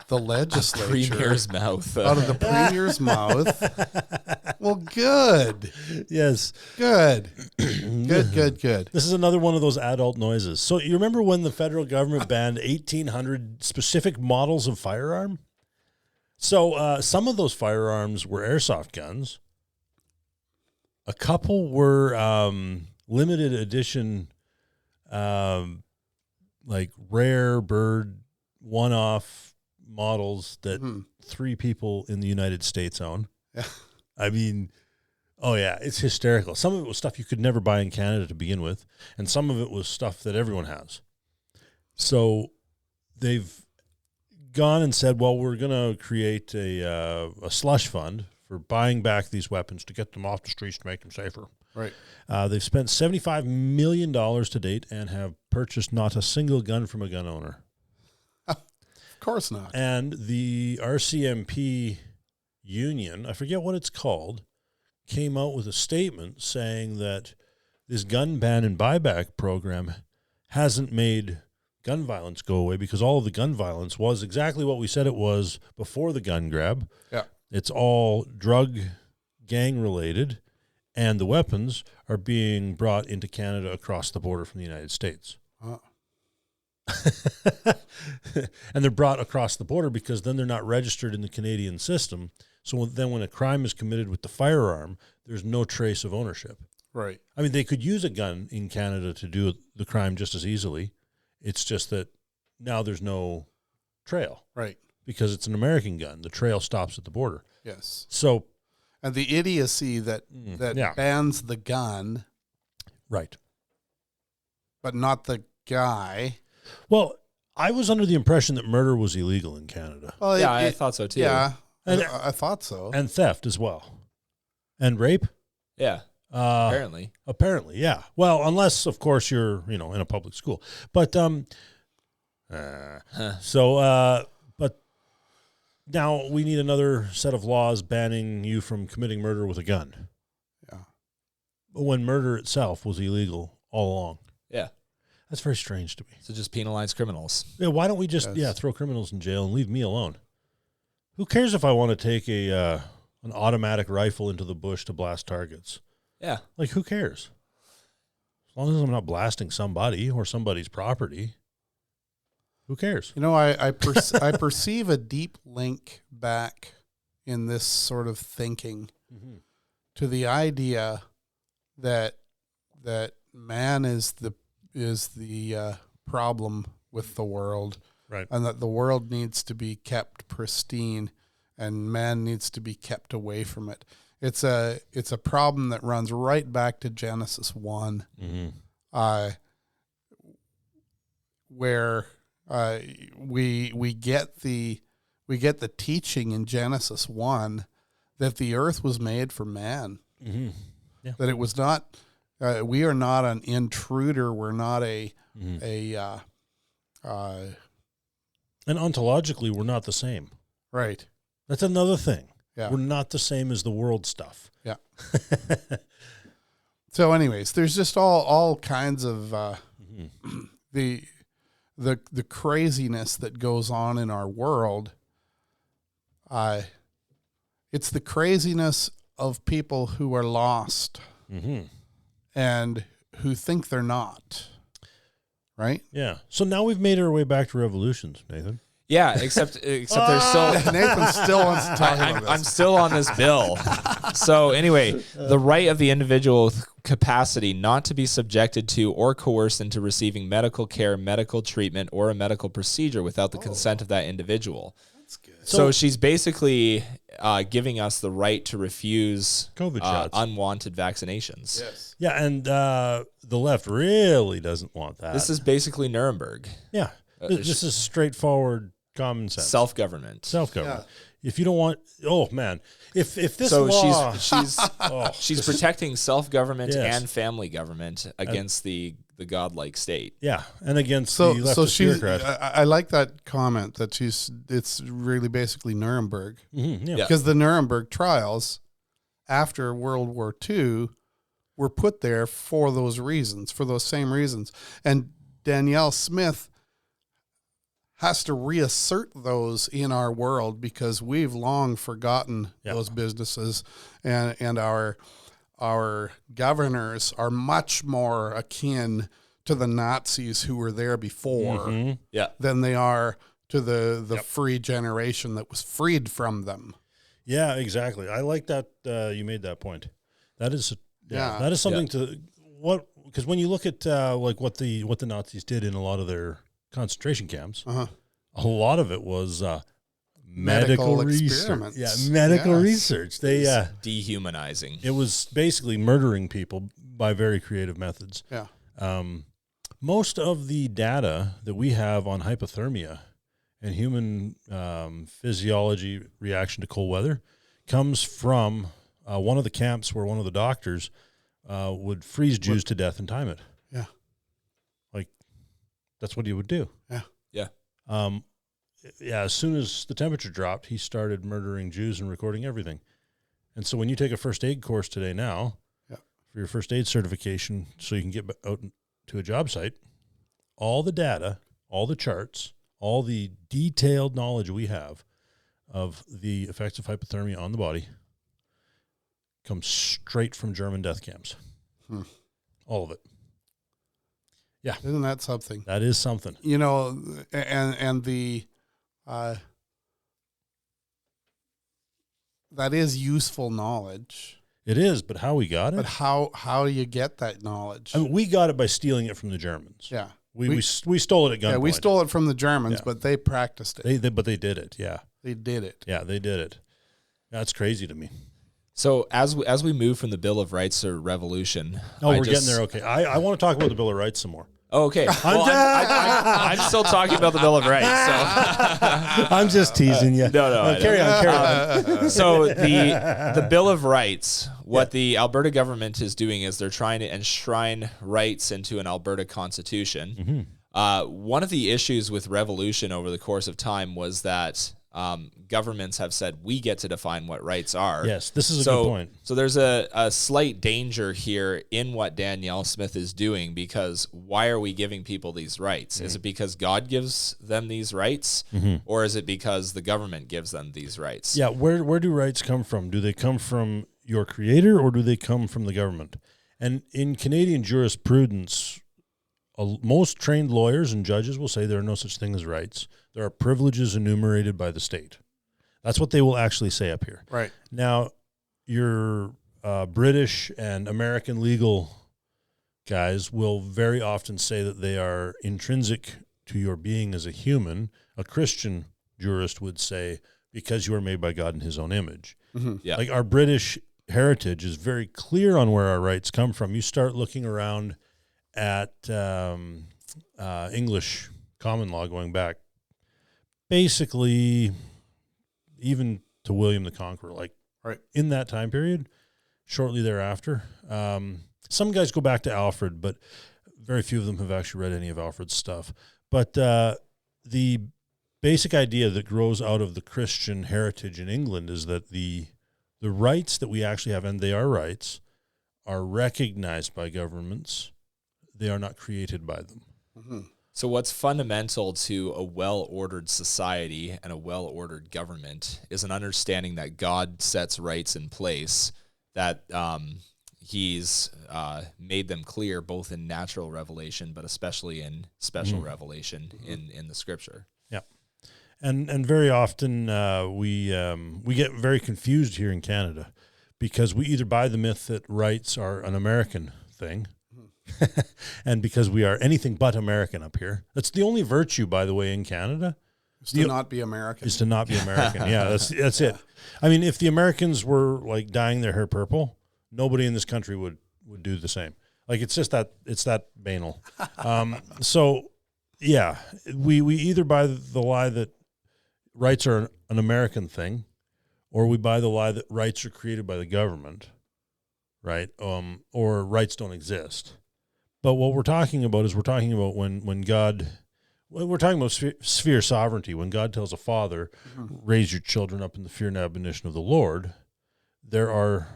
Speaker 2: the legislature,
Speaker 3: Premier's mouth.
Speaker 2: out of the premier's mouth. Well, good.
Speaker 1: yes,
Speaker 2: Good. Good.
Speaker 1: this is another one of those adult noises. So you remember when the federal government banned 1,800 specific models of firearm? So some of those firearms were airsoft guns. A couple were limited edition, like rare bird one-off models that 3 people in the United States own.
Speaker 2: Yeah.
Speaker 1: I mean, oh yeah, it's hysterical. Some of it was stuff you could never buy in Canada to begin with, and some of it was stuff that everyone has. So they've gone and said, well, we're going to create a slush fund for buying back these weapons to get them off the streets to make them safer.
Speaker 2: Right.
Speaker 1: They've spent $75 million to date and have purchased not a single gun from a gun owner.
Speaker 2: Of course not.
Speaker 1: And the RCMP union, I forget what it's called, came out with a statement saying that this gun ban and buyback program hasn't made gun violence go away, because all of the gun violence was exactly what we said it was before the gun grab.
Speaker 2: Yeah.
Speaker 1: It's all drug gang related, and the weapons are being brought into Canada across the border from the United States. And they're brought across the border because then they're not registered in the Canadian system. So then when a crime is committed with the firearm, there's no trace of ownership.
Speaker 2: Right.
Speaker 1: I mean, they could use a gun in Canada to do the crime just as easily. It's just that now there's no trail.
Speaker 2: Right.
Speaker 1: Because it's an American gun. The trail stops at the border.
Speaker 2: Yes.
Speaker 1: So,
Speaker 2: And the idiocy that
Speaker 1: yeah.
Speaker 2: bans the gun,
Speaker 1: right.
Speaker 2: but not the guy.
Speaker 1: Well, I was under the impression that murder was illegal in Canada.
Speaker 2: Well,
Speaker 3: Yeah, I thought so too.
Speaker 2: Yeah,
Speaker 1: And-
Speaker 2: I thought so.
Speaker 1: And theft as well. And rape?
Speaker 3: Yeah. Apparently.
Speaker 1: Apparently, yeah. Well, unless, of course, you're, in a public school. But, but now we need another set of laws banning you from committing murder with a gun.
Speaker 2: Yeah.
Speaker 1: When murder itself was illegal all along.
Speaker 3: Yeah.
Speaker 1: That's very strange to me.
Speaker 3: So just penalize criminals.
Speaker 1: Yeah, why don't we just
Speaker 2: Yes.
Speaker 1: throw criminals in jail and leave me alone? Who cares if I want to take an automatic rifle into the bush to blast targets?
Speaker 3: Yeah.
Speaker 1: Like, who cares? As long as I'm not blasting somebody or somebody's property, who cares?
Speaker 2: I perceive a deep link back in this sort of thinking to the idea that man is the problem with the world,
Speaker 1: Right.
Speaker 2: and that the world needs to be kept pristine, and man needs to be kept away from it. It's a problem that runs right back to Genesis 1, where we get the teaching in Genesis 1 that the earth was made for man.
Speaker 1: Mm-hmm. Yeah.
Speaker 2: That it was not. We are not an intruder. We're not and
Speaker 1: ontologically, we're not the same.
Speaker 2: right.
Speaker 1: That's another thing.
Speaker 2: Yeah.
Speaker 1: We're not the same as the world stuff.
Speaker 2: Yeah. So, anyways, there's just all kinds of the craziness that goes on in our world. It's the craziness of people who are lost and who think they're not. Right?
Speaker 1: Yeah. So now we've made our way back to revolutions, Nathan.
Speaker 3: Yeah, except there's still
Speaker 2: Nathan still wants to talk about this.
Speaker 3: I'm still on this bill. So anyway, the right of the individual with capacity not to be subjected to or coerced into receiving medical care, medical treatment, or a medical procedure without the consent of that individual.
Speaker 2: That's good.
Speaker 3: So she's basically giving us the right to refuse
Speaker 1: COVID shots.
Speaker 3: unwanted vaccinations.
Speaker 2: Yes.
Speaker 1: Yeah, and the left really doesn't want that.
Speaker 3: This is basically Nuremberg.
Speaker 1: Yeah. This is straightforward common sense.
Speaker 3: Self-government.
Speaker 1: Self-government. If you don't want, oh man, if this
Speaker 3: So
Speaker 1: law,
Speaker 3: she's protecting self-government
Speaker 1: Yes.
Speaker 3: and family government against the godlike state.
Speaker 1: yeah, and against
Speaker 2: So
Speaker 1: the leftist
Speaker 2: she's.
Speaker 1: bureaucrat.
Speaker 2: I like that comment that it's really basically Nuremberg,
Speaker 1: Yeah.
Speaker 2: because the Nuremberg trials after World War II were put there for those reasons, for those same reasons, and Danielle Smith has to reassert those in our world because we've long forgotten those businesses, and our governors are much more akin to the Nazis who were there before than they are to the free generation that was freed from them.
Speaker 1: Yeah, exactly. I like that you made that point. That is that is something to because when you look at like what the Nazis did in a lot of their concentration camps, a lot of it was medical research. Yeah, medical research. They
Speaker 3: Dehumanizing.
Speaker 1: it was basically murdering people by very creative methods.
Speaker 2: Yeah.
Speaker 1: Most of the data that we have on hypothermia and human physiology reaction to cold weather comes from one of the camps where one of the doctors would freeze Jews to death and time it.
Speaker 2: Yeah.
Speaker 1: Like, that's what he would do.
Speaker 2: Yeah.
Speaker 3: Yeah.
Speaker 1: As soon as the temperature dropped, he started murdering Jews and recording everything. And so when you take a first aid course today now, for your first aid certification, so you can get out to a job site, all the data, all the charts, all the detailed knowledge we have of the effects of hypothermia on the body comes straight from German death camps. All of it. Yeah.
Speaker 2: Isn't that something?
Speaker 1: That is something.
Speaker 2: You know, and the that is useful knowledge.
Speaker 1: It is, but how we got it?
Speaker 2: But how do you get that knowledge?
Speaker 1: I mean, we got it by stealing it from the Germans.
Speaker 2: Yeah.
Speaker 1: We stole it at gunpoint.
Speaker 2: Yeah, we stole it from the Germans, but they practiced it.
Speaker 1: But they did it, yeah.
Speaker 2: They did it.
Speaker 1: Yeah, they did it. That's crazy to me.
Speaker 3: So as we move from the Bill of Rights to revolution,
Speaker 1: we're getting there. Okay, I want to talk about the Bill of Rights some more.
Speaker 3: Oh, okay. Well, I'm still talking about the Bill of Rights. So
Speaker 1: I'm just teasing you.
Speaker 3: No.
Speaker 1: Carry on.
Speaker 3: So the Bill of Rights, what the Alberta government is doing is they're trying to enshrine rights into an Alberta constitution. One of the issues with revolution over the course of time was that governments have said we get to define what rights are.
Speaker 1: Yes, this is a good point.
Speaker 3: So there's a slight danger here in what Danielle Smith is doing, because why are we giving people these rights? Is it because God gives them these rights, or is it because the government gives them these rights?
Speaker 1: Yeah, where do rights come from? Do they come from your creator, or do they come from the government? And in Canadian jurisprudence, most trained lawyers and judges will say there are no such thing as rights. There are privileges enumerated by the state. That's what they will actually say up here.
Speaker 2: Right.
Speaker 1: Now, your British and American legal guys will very often say that they are intrinsic to your being as a human. A Christian jurist would say, because you are made by God in his own image.
Speaker 3: Yeah.
Speaker 1: Like, our British heritage is very clear on where our rights come from. You start looking around at English common law going back basically even to William the Conqueror, like in that time period, shortly thereafter. Some guys go back to Alfred, but very few of them have actually read any of Alfred's stuff. But the basic idea that grows out of the Christian heritage in England is that the rights that we actually have, and they are rights, are recognized by governments. They are not created by them.
Speaker 3: So what's fundamental to a well-ordered society and a well-ordered government is an understanding that God sets rights in place, that he's made them clear both in natural revelation, but especially in special revelation in the scripture.
Speaker 1: Yeah. And very often we get very confused here in Canada because we either buy the myth that rights are an American thing, and because we are anything but American up here. That's the only virtue, by the way, in Canada.
Speaker 2: Is to not be American.
Speaker 1: Is to not be American. Yeah, that's it. I mean, if the Americans were like dyeing their hair purple, nobody in this country would do the same. Like it's that banal. So yeah, we either buy the lie that rights are an American thing, or we buy the lie that rights are created by the government, right? Or rights don't exist. But what we're talking about is when God, we're talking about sphere sovereignty. When God tells a father, raise your children up in the fear and admonition of the Lord, there are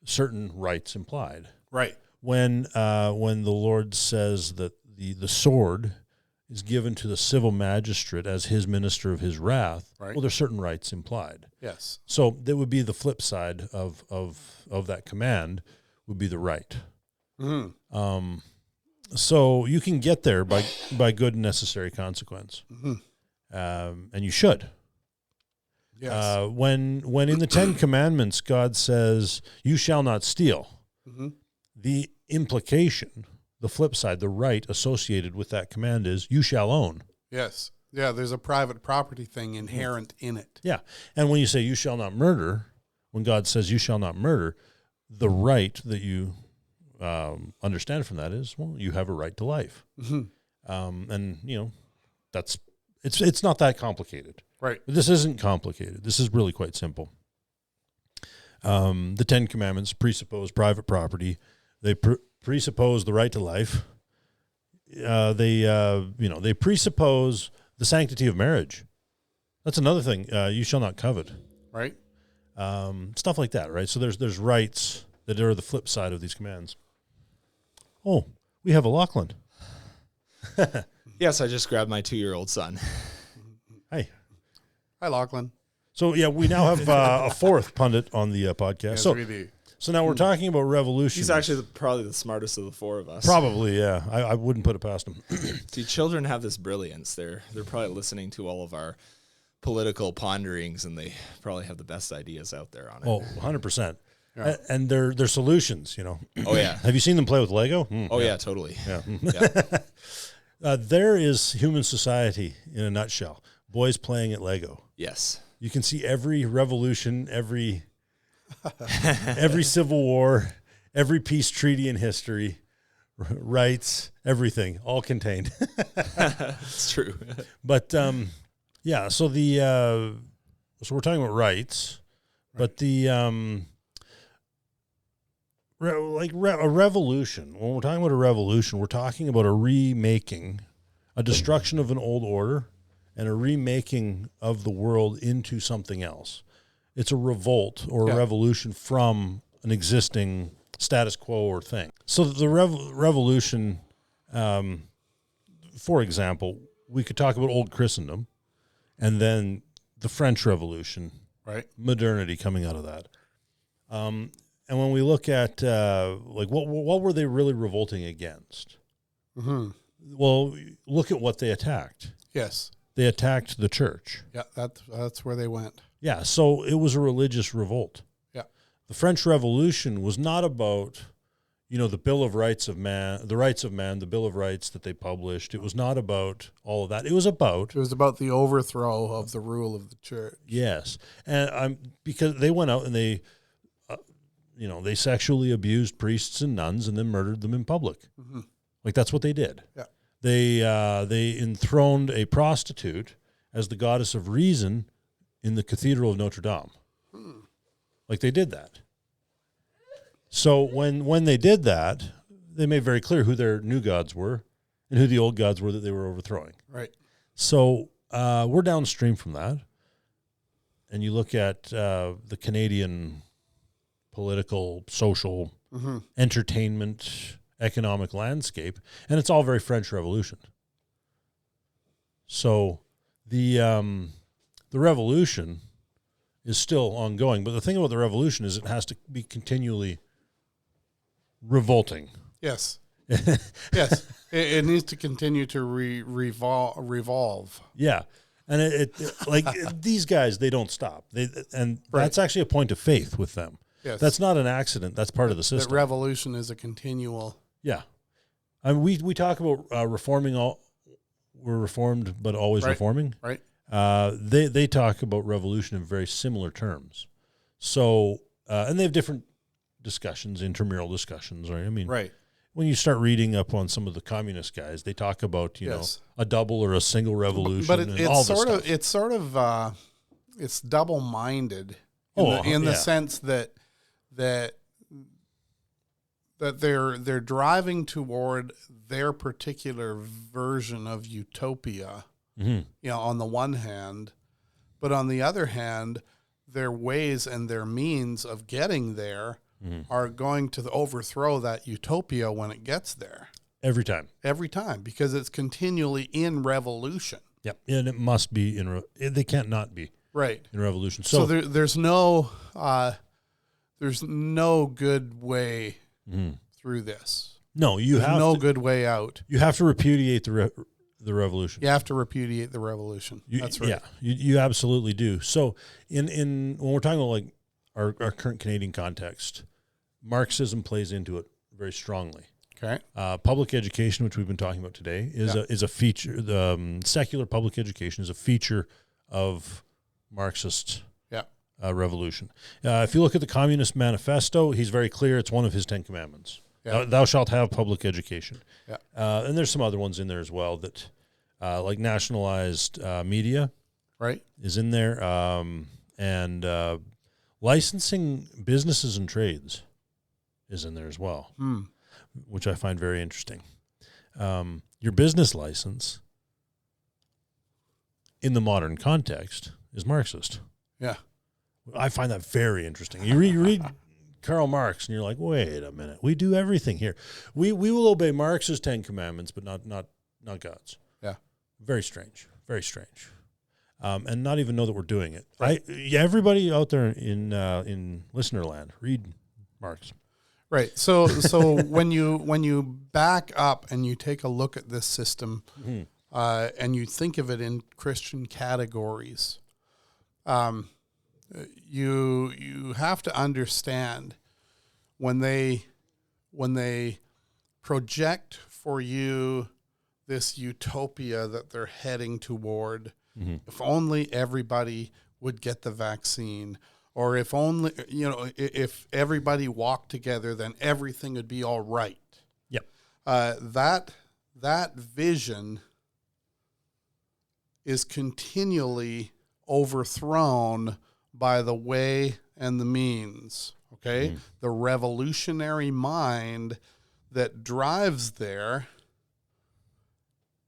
Speaker 1: certain rights implied.
Speaker 2: Right.
Speaker 1: When the Lord says that the sword is given to the civil magistrate as his minister of his wrath,
Speaker 2: right.
Speaker 1: Well, there's certain rights implied.
Speaker 2: Yes.
Speaker 1: So that would be the flip side of that command would be the right. Mm-hmm. So you can get there by good and necessary consequence, and you should.
Speaker 2: Yes.
Speaker 1: When in the Ten Commandments God says, "You shall not steal," the implication, the flip side, the right associated with that command is, "You shall own."
Speaker 2: Yes. Yeah. There's a private property thing inherent in it.
Speaker 1: Yeah, and when you say, "You shall not murder," when God says, "You shall not murder," the right that you understand from that is, well, you have a right to life, and that's it's not that complicated,
Speaker 2: right?
Speaker 1: This isn't complicated. This is really quite simple. The Ten Commandments presuppose private property. They presuppose the right to life. They presuppose the sanctity of marriage. That's another thing. You shall not covet,
Speaker 2: right?
Speaker 1: Stuff like that, right? So there's rights that are the flip side of these commands. Oh, we have a Lachlan.
Speaker 3: Yes, I just grabbed my 2-year-old son.
Speaker 1: Hey.
Speaker 2: Hi, Lachlan.
Speaker 1: So, yeah, we now have a fourth pundit on the podcast.
Speaker 2: Yes,
Speaker 1: so now we're talking about revolution.
Speaker 3: He's actually probably the smartest of the four of us.
Speaker 1: Probably, yeah. I wouldn't put it past him.
Speaker 3: See, children have this brilliance. They're probably listening to all of our political ponderings, and they probably have the best ideas out there on it.
Speaker 1: Oh, 100%. Yeah. And they're solutions,
Speaker 3: Oh, yeah.
Speaker 1: Have you seen them play with Lego?
Speaker 3: Yeah, totally.
Speaker 1: Yeah. Yeah. There is human society in a nutshell. Boys playing at Lego.
Speaker 3: Yes.
Speaker 1: You can see every revolution, every civil war, every peace treaty in history, rights, everything, all contained.
Speaker 3: It's true.
Speaker 1: But yeah, so so we're talking about rights, but a revolution. When we're talking about a revolution, we're talking about a remaking, a destruction of an old order, and a remaking of the world into something else. It's a revolt or a revolution from an existing status quo or thing. So the revolution, for example, we could talk about old Christendom, and then the French Revolution,
Speaker 2: right?
Speaker 1: Modernity coming out of that. And when we look at what were they really revolting against? Well, look at what they attacked.
Speaker 2: Yes,
Speaker 1: they attacked the church.
Speaker 2: Yeah, that's where they went.
Speaker 1: Yeah, so it was a religious revolt.
Speaker 2: Yeah,
Speaker 1: the French Revolution was not about, the Bill of Rights of man, the rights of man, the Bill of Rights that they published. It was not about all of that. It was about
Speaker 2: the overthrow of the rule of the church.
Speaker 1: Yes, and because they went out and they sexually abused priests and nuns and then murdered them in public. Like that's what they did.
Speaker 2: Yeah.
Speaker 1: They enthroned a prostitute as the goddess of reason in the Cathedral of Notre Dame. Like they did that. So when they did that, they made very clear who their new gods were and who the old gods were that they were overthrowing.
Speaker 2: Right.
Speaker 1: So we're downstream from that. And you look at the Canadian political, social, entertainment, economic landscape, and it's all very French Revolution. So the revolution is still ongoing, but the thing about the revolution is it has to be continually revolting.
Speaker 2: Yes. Yes. It needs to continue to revolve.
Speaker 1: Yeah. And these guys, they don't stop. That's actually a point of faith with them.
Speaker 2: Yes.
Speaker 1: That's not an accident. That's part of the
Speaker 2: That
Speaker 1: system.
Speaker 2: revolution is a continual.
Speaker 1: Yeah. I mean, we talk about reforming we're reformed, but always reforming.
Speaker 2: Right.
Speaker 1: They talk about revolution in very similar terms. So, and they have different discussions, intramural discussions, right? I mean, when you start reading up on some of the communist guys, they talk about, you know, a double or a single revolution.
Speaker 2: But it's it's double-minded in the sense that they're driving toward their particular version of utopia, you know, on the one hand, but on the other hand, their ways and their means of getting there are going to overthrow that utopia when it gets there.
Speaker 1: Every time,
Speaker 2: because it's continually in revolution.
Speaker 1: Yep, and it must be they can't not be in revolution.
Speaker 2: So there's no good way through this.
Speaker 1: No,
Speaker 2: there's no good way out.
Speaker 1: You have to repudiate the revolution.
Speaker 2: You have to repudiate the revolution. That's right.
Speaker 1: Yeah, you absolutely do. So when we're talking about like our current Canadian context, Marxism plays into it very strongly.
Speaker 2: Okay.
Speaker 1: Public education, which we've been talking about today, is a feature. The secular public education is a feature of Marxist revolution. If you look at the Communist Manifesto, he's very clear. It's one of his 10 Commandments. Yeah. Thou shalt have public education. Yeah. And there's some other ones in there as well that, like nationalized media, is in there, and licensing businesses and trades is in there as well, which I find very interesting. Your business license in the modern context is Marxist.
Speaker 2: Yeah.
Speaker 1: I find that very interesting. You read Karl Marx and you're like, wait a minute, we do everything here. We will obey Marx's 10 Commandments, but not God's.
Speaker 2: Yeah.
Speaker 1: Very strange. Very strange. And not even know that we're doing it. Everybody out there in listener land, read Marx.
Speaker 2: Right. So when you back up and you take a look at this system, and you think of it in Christian categories, you have to understand when they project for you this utopia that they're heading toward. If only everybody would get the vaccine, or if only, if everybody walked together, then everything would be all right.
Speaker 1: Yep.
Speaker 2: That vision is continually overthrown by the way and the means. Okay. The revolutionary mind that drives there,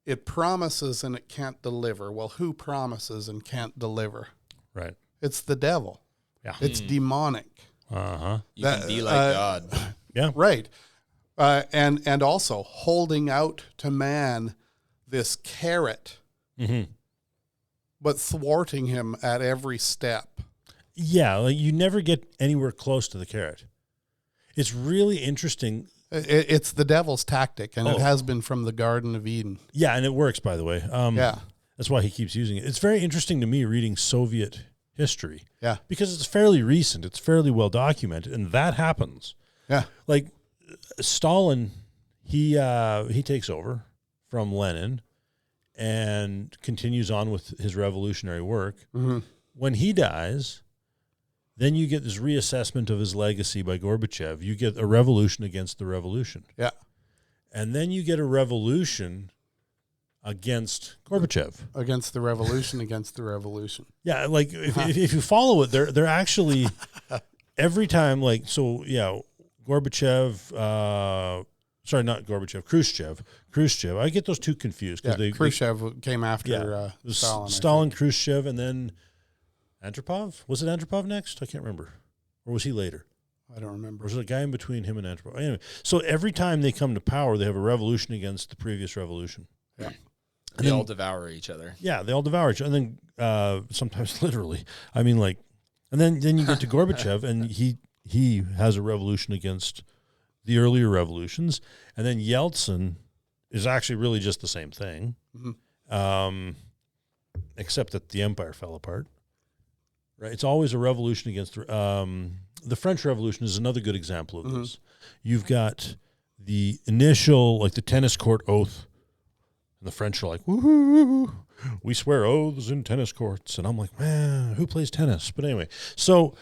Speaker 2: it promises and it can't deliver. Well, who promises and can't deliver?
Speaker 1: Right.
Speaker 2: It's the devil.
Speaker 1: Yeah.
Speaker 2: It's demonic.
Speaker 3: You can be like God.
Speaker 1: Yeah.
Speaker 2: Right. And also holding out to man this carrot, but thwarting him at every step.
Speaker 1: Yeah. Like you never get anywhere close to the carrot. It's really interesting.
Speaker 2: It's the devil's tactic, and it has been from the Garden of Eden.
Speaker 1: Yeah, and it works, by the way. That's why he keeps using it. It's very interesting to me reading Soviet history.
Speaker 2: Yeah.
Speaker 1: Because it's fairly recent. It's fairly well documented, and that happens.
Speaker 2: Yeah.
Speaker 1: Like Stalin, he takes over from Lenin and continues on with his revolutionary work. When he dies, then you get this reassessment of his legacy by Gorbachev. You get a revolution against the revolution.
Speaker 2: Yeah.
Speaker 1: And then you get a revolution against Gorbachev.
Speaker 2: Against the revolution, against the revolution.
Speaker 1: Yeah, like if you follow it, they're actually every time, like, so yeah, Gorbachev, sorry, not Gorbachev, Khrushchev. I get those two confused because
Speaker 2: Khrushchev came after Stalin.
Speaker 1: Stalin, Khrushchev, and then Andropov? Was it Andropov next? I can't remember. Or was he later?
Speaker 2: I don't remember.
Speaker 1: Or was it a guy in between him and Andropov? Anyway, so every time they come to power, they have a revolution against the previous revolution.
Speaker 2: Yeah.
Speaker 3: They all devour each other.
Speaker 1: Yeah, they all devour each other. And then sometimes literally. I mean, like, and then you get to Gorbachev, and he has a revolution against the earlier revolutions. And then Yeltsin is actually really just the same thing. except that the empire fell apart. Right? It's always a revolution against the French Revolution is another good example of this. You've got the initial, like the tennis court oath, and the French are like, woohoo, we swear oaths in tennis courts. And I'm like, man, who plays tennis? But anyway, so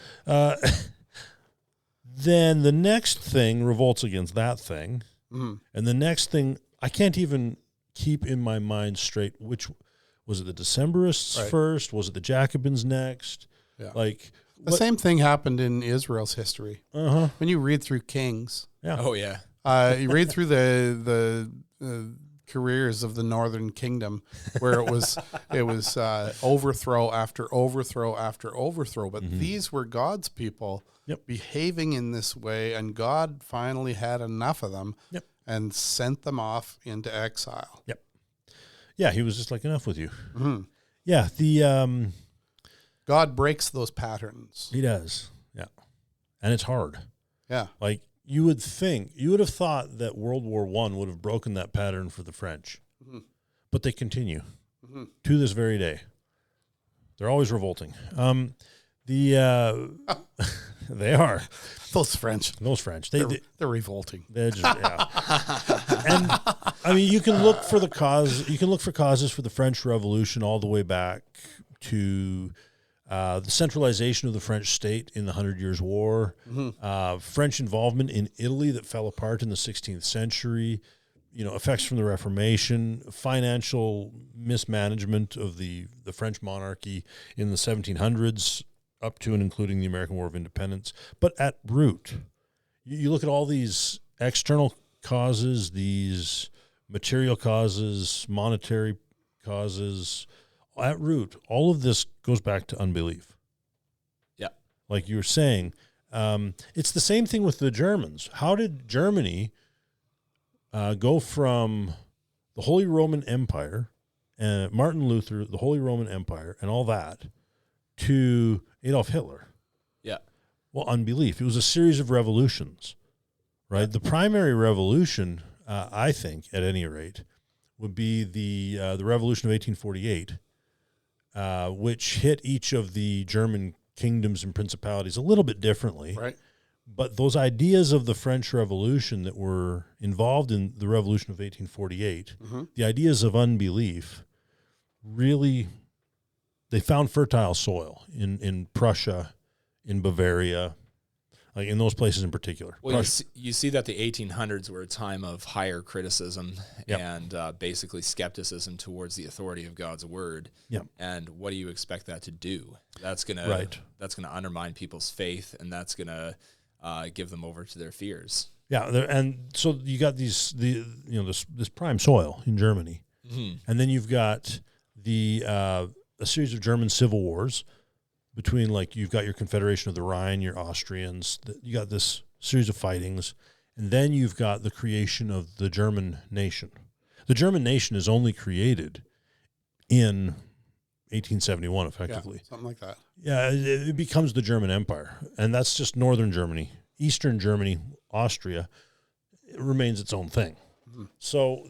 Speaker 1: then the next thing revolts against that thing. And the next thing, I can't even keep in my mind straight, which, was it the Decembrists first? Was it the Jacobins next?
Speaker 2: Yeah.
Speaker 1: Like,
Speaker 2: the same thing happened in Israel's history. When you read through Kings,
Speaker 3: Oh yeah.
Speaker 2: you read through the careers of the Northern Kingdom, where it was overthrow after overthrow after overthrow. But these were God's people behaving in this way, and God finally had enough of them and sent them off into exile.
Speaker 1: Yeah, he was just like, enough with you. Yeah, the
Speaker 2: God breaks those patterns.
Speaker 1: he does. Yeah, and it's hard.
Speaker 2: Yeah.
Speaker 1: Like, you would have thought that World War I would have broken that pattern for the French, but they continue to this very day. They're always revolting. They are
Speaker 2: Those French.
Speaker 1: They're
Speaker 2: revolting.
Speaker 1: They're just, and I mean, you can look for the cause. You can look for causes for the French Revolution all the way back to the centralization of the French state in the 100 Years' War, French involvement in Italy that fell apart in the 16th century, effects from the Reformation, financial mismanagement of the French monarchy in the 1700s, up to and including the American War of Independence. But at root, you look at all these external causes, these material causes, monetary causes. At root, all of this goes back to unbelief.
Speaker 3: Yeah.
Speaker 1: Like you were saying, it's the same thing with the Germans. How did Germany go from the Holy Roman Empire and Martin Luther, the Holy Roman Empire, and all that, to Adolf Hitler?
Speaker 3: Yeah.
Speaker 1: Well, unbelief. It was a series of revolutions, right? The primary revolution, I think, at any rate, would be the Revolution of 1848, which hit each of the German kingdoms and principalities a little bit differently.
Speaker 2: Right.
Speaker 1: But those ideas of the French Revolution that were involved in the Revolution of 1848, the ideas of unbelief, really, they found fertile soil in Prussia, in Bavaria, like in those places in particular.
Speaker 3: Well, you see that the 1800s were a time of higher criticism and basically skepticism towards the authority of God's word.
Speaker 1: Yep.
Speaker 3: And what do you expect that to do? That's gonna undermine people's faith, and that's gonna give them over to their fears.
Speaker 1: Yeah, and so you got this prime soil in Germany, and then you've got a series of German civil wars between, like, you've got your Confederation of the Rhine, your Austrians, you got this series of fightings, and then you've got the creation of the German nation. The German nation is only created in 1871, effectively.
Speaker 2: Yeah, something like that.
Speaker 1: Yeah, it becomes the German Empire, and that's just northern Germany. Eastern Germany, Austria, it remains its own thing. So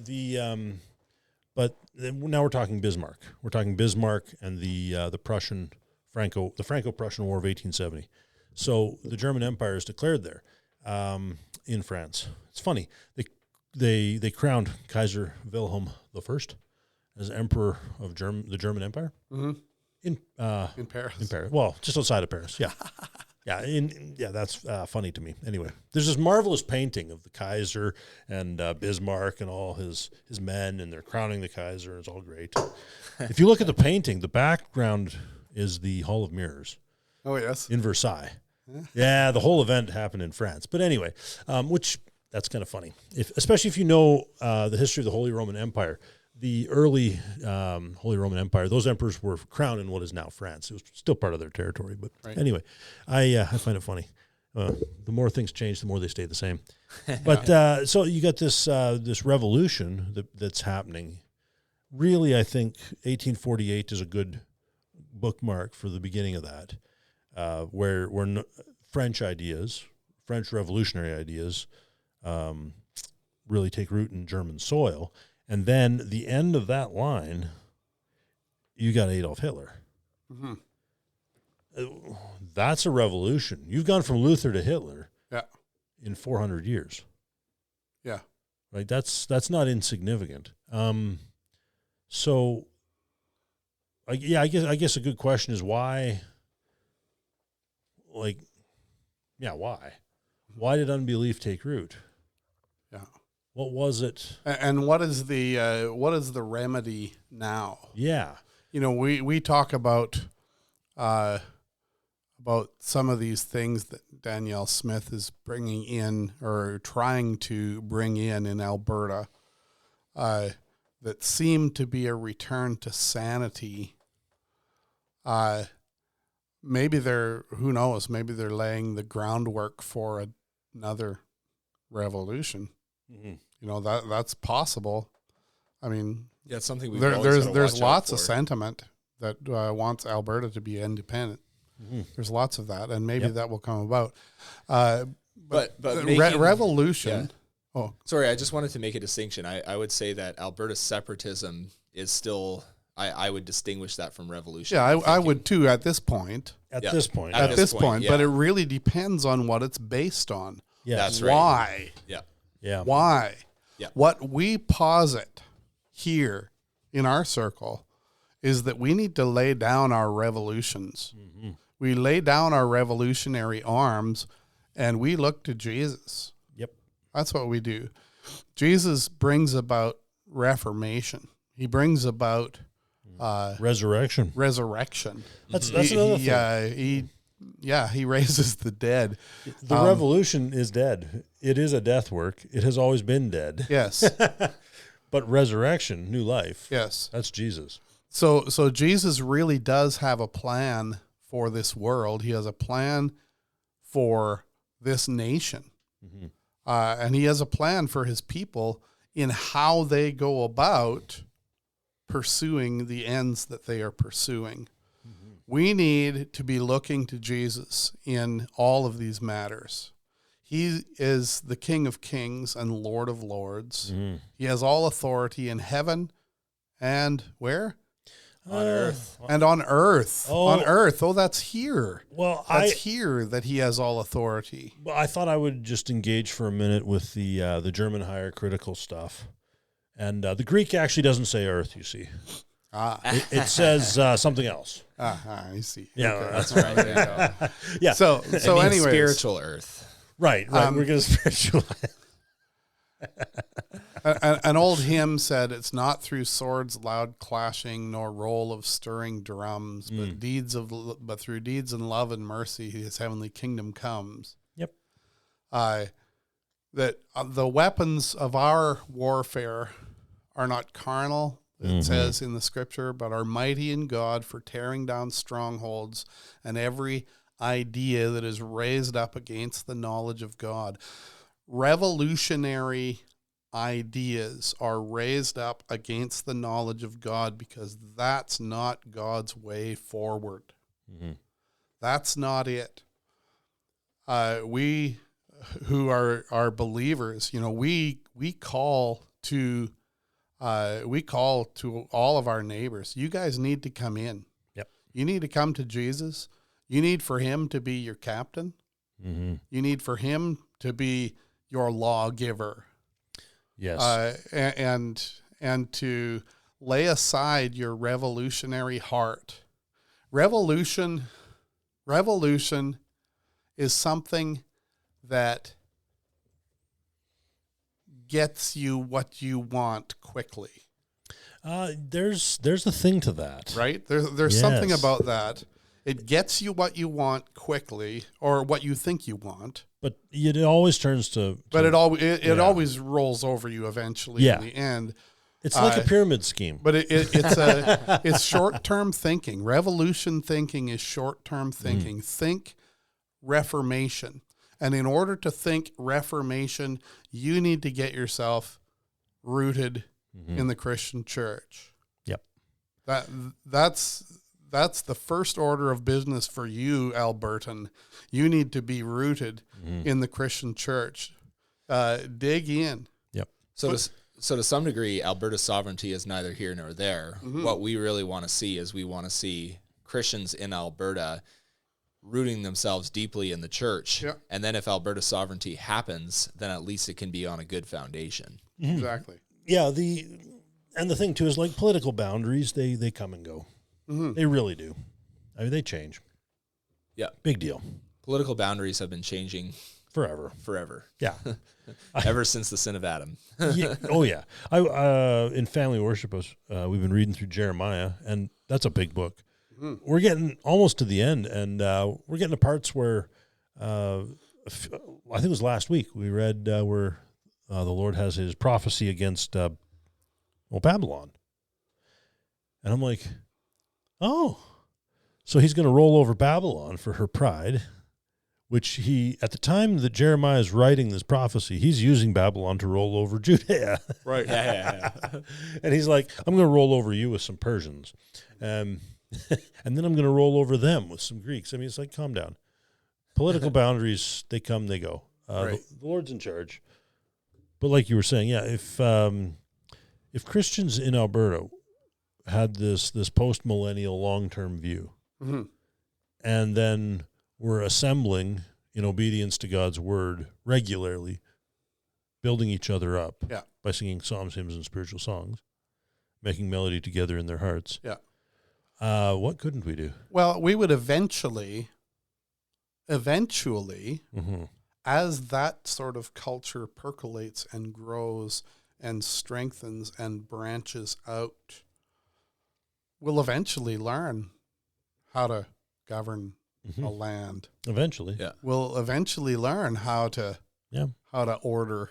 Speaker 1: but now we're talking Bismarck. We're talking Bismarck and the Franco-Prussian War of 1870. So the German Empire is declared there in France. It's funny. They crowned Kaiser Wilhelm I as Emperor of the German Empire in
Speaker 2: Paris.
Speaker 1: In Paris. Well, just outside of Paris. Yeah. That's funny to me. Anyway, there's this marvelous painting of the Kaiser and Bismarck and all his men, and they're crowning the Kaiser, and it's all great. If you look at the painting, the background is the Hall of Mirrors.
Speaker 2: Oh, yes.
Speaker 1: In Versailles. Yeah, the whole event happened in France. But anyway, which that's kind of funny, especially if you know the history of the Holy Roman Empire. The early Holy Roman Empire, those emperors were crowned in what is now France. It was still part of their territory. But anyway, I find it funny. The more things change, the more they stay the same. But so you got this revolution that's happening. Really, I think 1848 is a good bookmark for the beginning of that, where French revolutionary ideas, really take root in German soil. And then the end of that line you got Adolf Hitler.
Speaker 2: Mm-hmm.
Speaker 1: That's a revolution. You've gone from Luther to Hitler in 400 years.
Speaker 2: Yeah.
Speaker 1: Right? That's not insignificant. So, I guess a good question is why, why? Why did unbelief take root?
Speaker 2: Yeah.
Speaker 1: What was it?
Speaker 2: And what is the remedy now?
Speaker 1: Yeah.
Speaker 2: We talk about some of these things that Danielle Smith is bringing in or trying to bring in Alberta that seem to be a return to sanity. Maybe who knows, maybe they're laying the groundwork for another revolution. Mm-hmm. That's possible. I mean,
Speaker 3: yeah, it's something
Speaker 2: there's lots of sentiment that wants Alberta to be independent. Mm-hmm. There's lots of that, and maybe that will come about. But revolution. Yeah. Oh,
Speaker 3: sorry. I just wanted to make a distinction. I would say that Alberta separatism is still. I would distinguish that from revolution.
Speaker 2: Yeah, I would too at this point.
Speaker 1: At this point,
Speaker 2: but it really depends on what it's based on.
Speaker 1: Yeah,
Speaker 3: that's right.
Speaker 2: Why?
Speaker 3: Yeah.
Speaker 2: Why?
Speaker 3: Yeah.
Speaker 2: What we posit here in our circle is that we need to lay down our revolutions. Mm-hmm. We lay down our revolutionary arms, and we look to Jesus.
Speaker 1: Yep,
Speaker 2: that's what we do. Jesus brings about reformation. He brings about
Speaker 1: resurrection.
Speaker 2: That's another thing. He raises the dead.
Speaker 1: The revolution is dead. It is a death work. It has always been dead.
Speaker 2: Yes.
Speaker 1: But resurrection, new life.
Speaker 2: Yes.
Speaker 1: That's Jesus.
Speaker 2: So Jesus really does have a plan for this world. He has a plan for this nation. Mm-hmm. And he has a plan for his people in how they go about pursuing the ends that they are pursuing. Mm-hmm. We need to be looking to Jesus in all of these matters. He is the King of Kings and Lord of Lords. Mm-hmm. He has all authority in heaven and where?
Speaker 3: On earth.
Speaker 2: And on earth.
Speaker 1: Oh.
Speaker 2: On earth. Oh, that's here.
Speaker 1: Well,
Speaker 2: that's here that he has all authority.
Speaker 1: Well, I thought I would just engage for a minute with the German higher critical stuff. And the Greek actually doesn't say earth, you see. It says something else.
Speaker 2: I see.
Speaker 1: Yeah,
Speaker 2: okay.
Speaker 3: That's right. There you go.
Speaker 1: Yeah.
Speaker 2: So anyways.
Speaker 3: Spiritual earth.
Speaker 1: Right. We're going to spiritualize.
Speaker 2: An old hymn said, "It's not through swords loud clashing, nor roll of stirring drums, but through deeds and love and mercy, his heavenly kingdom comes."
Speaker 1: Yep.
Speaker 2: That the weapons of our warfare are not carnal, it says in the scripture, but are mighty in God for tearing down strongholds and every idea that is raised up against the knowledge of God. Revolutionary ideas are raised up against the knowledge of God because that's not God's way forward. Mm-hmm. That's not it. We who are believers, we call to all of our neighbors. You guys need to come in.
Speaker 1: Yep.
Speaker 2: You need to come to Jesus. You need for him to be your captain. Mm-hmm. You need for him to be your lawgiver.
Speaker 1: Yes.
Speaker 2: And to lay aside your revolutionary heart. Revolution is something that gets you what you want quickly.
Speaker 1: There's a thing to that.
Speaker 2: Right? There's something about that. It gets you what you want quickly, or what you think you want.
Speaker 1: But it always turns to
Speaker 2: but it always rolls over you eventually in the end.
Speaker 1: It's like a pyramid scheme.
Speaker 2: But it's short-term thinking. Revolution thinking is short-term thinking. Think Reformation. And in order to think Reformation, you need to get yourself rooted in the Christian church.
Speaker 1: Yep.
Speaker 2: That's the first order of business for you, Albertan. You need to be rooted in the Christian church. Dig in.
Speaker 1: Yep.
Speaker 3: So to some degree, Alberta sovereignty is neither here nor there. What we really want to see is we want to see Christians in Alberta rooting themselves deeply in the church.
Speaker 2: Yeah.
Speaker 3: And then if Alberta sovereignty happens, then at least it can be on a good foundation.
Speaker 2: Exactly.
Speaker 1: Yeah, the thing too is like political boundaries, they come and go. They really do. I mean, they change.
Speaker 3: Yeah.
Speaker 1: Big deal.
Speaker 3: Political boundaries have been changing
Speaker 1: Forever.
Speaker 3: Yeah.
Speaker 1: Yeah.
Speaker 3: Ever since the sin of Adam.
Speaker 1: Yeah. Oh yeah. In family worship, we've been reading through Jeremiah, and that's a big book. We're getting almost to the end, and we're getting to parts where I think it was last week we read where the Lord has his prophecy against Babylon, and I'm like, oh, so he's going to roll over Babylon for her pride. Which at the time that Jeremiah is writing this prophecy, he's using Babylon to roll over Judea.
Speaker 2: Right.
Speaker 3: Yeah.
Speaker 1: And he's like, I'm going to roll over you with some Persians. And then I'm going to roll over them with some Greeks. I mean, it's like, calm down. Political boundaries, they come, they go.
Speaker 2: Right.
Speaker 1: The Lord's in charge. But like you were saying, yeah, if Christians in Alberta had this post-millennial long-term view, and then we're assembling in obedience to God's word regularly, building each other up by singing psalms, hymns, and spiritual songs, making melody together in their hearts.
Speaker 2: Yeah.
Speaker 1: What couldn't we do?
Speaker 2: Well, we would eventually, as that sort of culture percolates and grows and strengthens and branches out, we'll eventually learn how to govern a land.
Speaker 1: Eventually.
Speaker 3: Yeah.
Speaker 2: We'll eventually learn how to order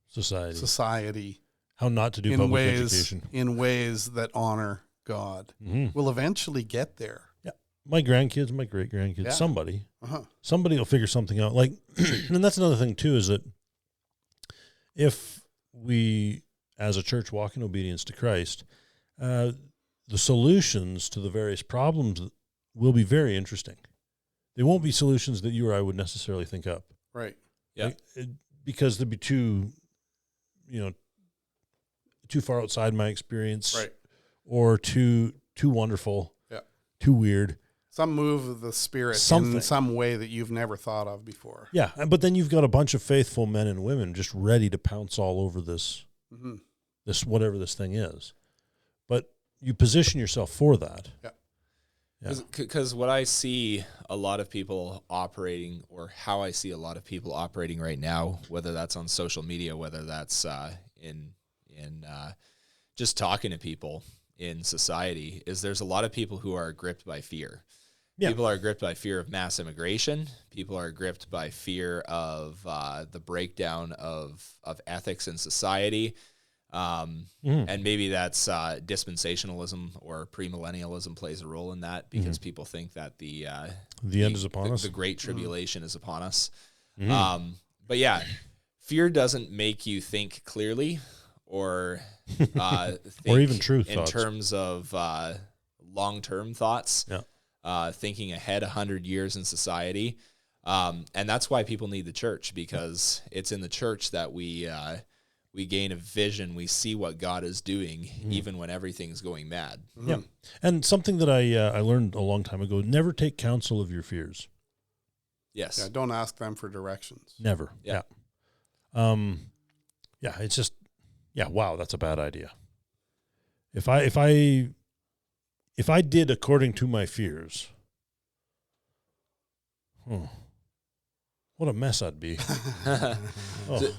Speaker 2: society
Speaker 1: how not to do public education.
Speaker 2: In ways that honor God. We'll eventually get there.
Speaker 1: Yeah. My grandkids, my great-grandkids, somebody will figure something out. Like, and that's another thing too, is that if we, as a church, walk in obedience to Christ, the solutions to the various problems will be very interesting. They won't be solutions that you or I would necessarily think up.
Speaker 2: Right.
Speaker 3: Yeah.
Speaker 1: Because they'd be too far outside my experience.
Speaker 2: Right.
Speaker 1: Or too wonderful.
Speaker 2: Yeah.
Speaker 1: Too weird.
Speaker 2: Some move of the Spirit
Speaker 1: Something.
Speaker 2: in some way that you've never thought of before.
Speaker 1: Yeah. But then you've got a bunch of faithful men and women just ready to pounce all over this, whatever this thing is. But you position yourself for that.
Speaker 2: Yeah.
Speaker 3: Because what I see a lot of people operating, or how I see a lot of people operating right now, whether that's on social media, whether that's in just talking to people in society, is there's a lot of people who are gripped by fear. Yeah. People are gripped by fear of mass immigration. People are gripped by fear of the breakdown of ethics in society. And maybe that's dispensationalism or premillennialism plays a role in that, because people think that the
Speaker 1: end is upon us.
Speaker 3: The great tribulation is upon us. But yeah, fear doesn't make you think clearly or think
Speaker 1: or even true
Speaker 3: in
Speaker 1: thoughts.
Speaker 3: Terms of long-term thoughts. Yeah. Thinking ahead 100 years in society. And that's why people need the church, because it's in the church that we gain a vision. We see what God is doing, even when everything's going mad.
Speaker 1: Yeah. And something that I learned a long time ago, never take counsel of your fears.
Speaker 3: Yes.
Speaker 2: Yeah, don't ask them for directions.
Speaker 1: Never. Yeah. It's just, wow, that's a bad idea. If I did according to my fears, what a mess I'd be.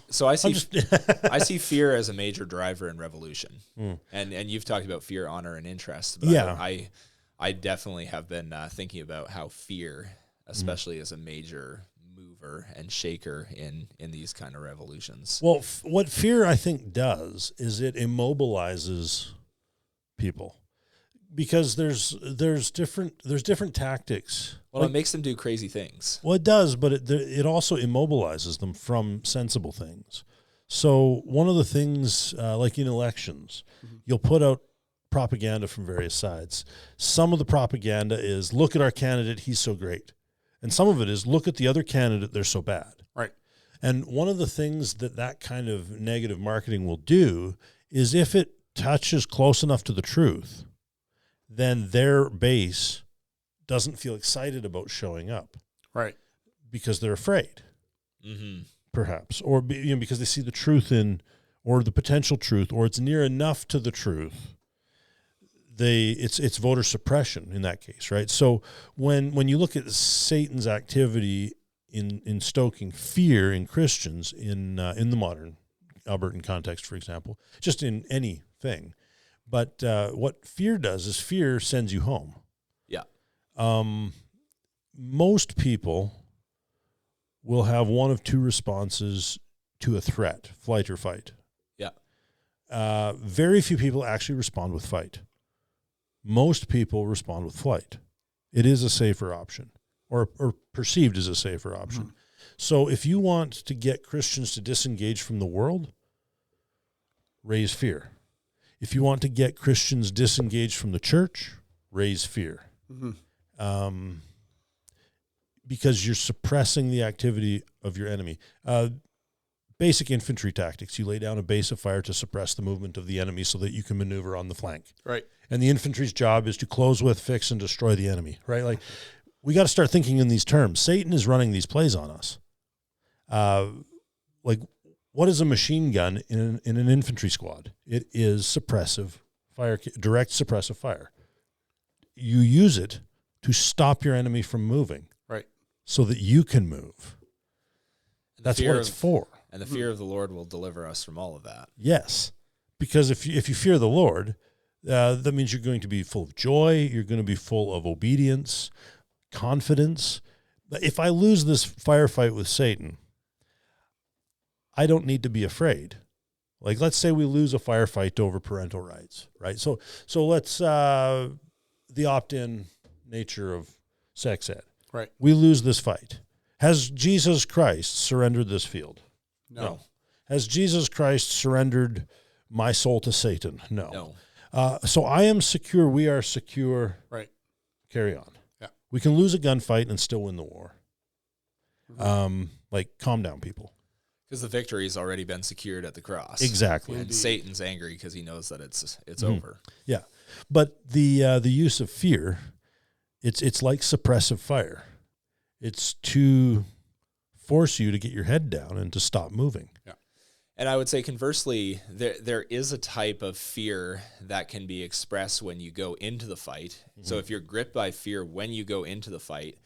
Speaker 3: So I see fear as a major driver in revolution. And you've talked about fear, honor, and interest. But I definitely have been thinking about how fear, especially is a major mover and shaker in these kind of revolutions.
Speaker 1: Well, what fear I think does is it immobilizes people, because there's different tactics.
Speaker 3: Well, it makes them do crazy things.
Speaker 1: Well, it does, but it also immobilizes them from sensible things. So one of the things, like in elections, you'll put out propaganda from various sides. Some of the propaganda is, look at our candidate, he's so great. And some of it is, look at the other candidate, they're so bad.
Speaker 2: Right.
Speaker 1: And one of the things that kind of negative marketing will do is if it touches close enough to the truth, then their base doesn't feel excited about showing up.
Speaker 2: Right.
Speaker 1: Because they're afraid, perhaps, or because they see the truth or the potential truth, or it's near enough to the truth. It's voter suppression in that case, right? So when you look at Satan's activity in stoking fear in Christians in the modern Albertan context, for example, just in anything, but what fear does is fear sends you home.
Speaker 3: Yeah.
Speaker 1: Most people will have one of two responses to a threat: flight or fight.
Speaker 3: Yeah.
Speaker 1: Very few people actually respond with fight. Most people respond with flight. It is a safer option, or perceived as a safer option. Mm-hmm. So if you want to get Christians to disengage from the world, raise fear. If you want to get Christians disengaged from the church, raise fear. Mm-hmm. Because you're suppressing the activity of your enemy. Basic infantry tactics. You lay down a base of fire to suppress the movement of the enemy so that you can maneuver on the flank.
Speaker 2: Right. And
Speaker 1: the infantry's job is to close with, fix, and destroy the enemy, right? Like, we got to start thinking in these terms. Satan is running these plays on us. Like, what is a machine gun in an infantry squad? It is suppressive fire, direct suppressive fire. You use it to stop your enemy from moving.
Speaker 2: Right.
Speaker 1: So that you can move. That's what it's for.
Speaker 3: And the fear of the Lord will deliver us from all of that.
Speaker 1: Yes. Because if you fear the Lord, that means you're going to be full of joy. You're going to be full of obedience, confidence. If I lose this firefight with Satan, I don't need to be afraid. Like, let's say we lose a firefight over parental rights, right? So let's, the opt-in nature of sex ed.
Speaker 2: Right.
Speaker 1: We lose this fight. Has Jesus Christ surrendered this field?
Speaker 2: No.
Speaker 1: Has Jesus Christ surrendered my soul to Satan? No. So I am secure. We are secure.
Speaker 2: Right.
Speaker 1: Carry on.
Speaker 2: Yeah.
Speaker 1: We can lose a gunfight and still win the war.
Speaker 2: Mm-hmm.
Speaker 1: Calm down, people.
Speaker 3: Because the victory has already been secured at the cross.
Speaker 1: Exactly.
Speaker 3: And Satan's angry because he knows that it's over.
Speaker 1: Yeah. But the use of fear, it's like suppressive fire. It's to force you to get your head down and to stop moving.
Speaker 2: Yeah.
Speaker 3: And I would say conversely, there is a type of fear that can be expressed when you go into the fight. Mm-hmm. So if you're gripped by fear when you go into the fight,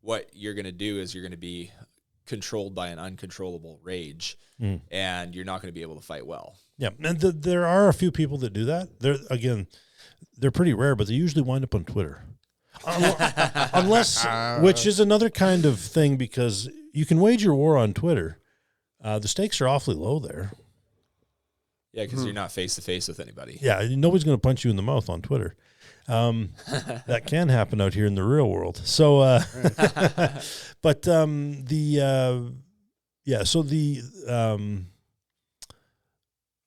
Speaker 3: what you're going to do is you're going to be controlled by an uncontrollable rage, and you're not going to be able to fight well.
Speaker 1: Yeah, and there are a few people that do that. They're pretty rare, but they usually wind up on Twitter. Unless, which is another kind of thing, because you can wage your war on Twitter. The stakes are awfully low there.
Speaker 3: Yeah, because you're not face-to-face with anybody.
Speaker 1: Yeah, nobody's going to punch you in the mouth on Twitter. That can happen out here in the real world. So,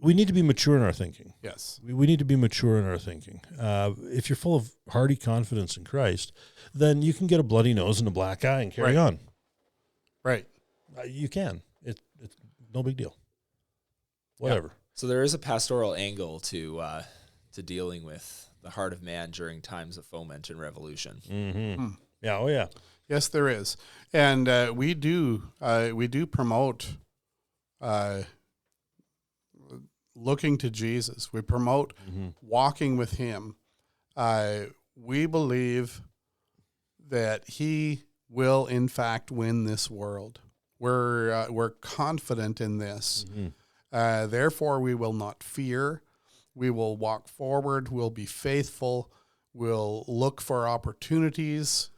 Speaker 1: we need to be mature in our thinking.
Speaker 2: Yes.
Speaker 1: We need to be mature in our thinking. If you're full of hearty confidence in Christ, then you can get a bloody nose and a black eye and carry on.
Speaker 2: Right.
Speaker 1: You can. It's no big deal. Whatever.
Speaker 3: Yeah. So there is a pastoral angle to dealing with the heart of man during times of foment and revolution.
Speaker 1: Mm-hmm. Yeah. Oh, yeah.
Speaker 2: Yes, there is, and we do promote looking to Jesus. We promote walking with Him. We believe that He will, in fact, win this world. We're confident in this. Mm-hmm. Therefore, we will not fear. We will walk forward. We'll be faithful. We'll look for opportunities.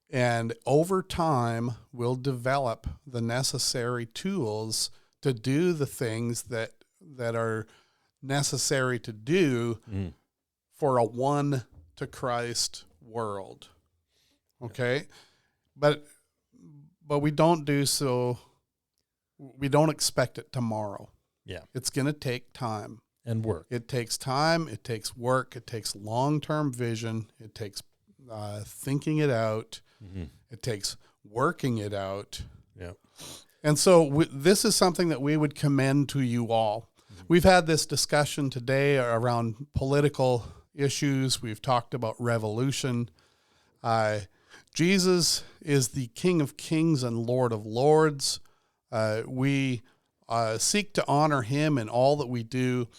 Speaker 2: And over time, we'll develop the necessary tools to do the things that are necessary to do for a one to Christ world. Okay? But we don't do so. We don't expect it tomorrow.
Speaker 1: Yeah.
Speaker 2: It's going to take time.
Speaker 1: And work.
Speaker 2: It takes time. It takes work. It takes long-term vision. It takes thinking it out. Mm-hmm. It takes working it out.
Speaker 1: Yeah.
Speaker 2: And so this is something that we would commend to you all. We've had this discussion today around political issues. We've talked about revolution. Jesus is the King of Kings and Lord of Lords. We seek to honor him in all that we do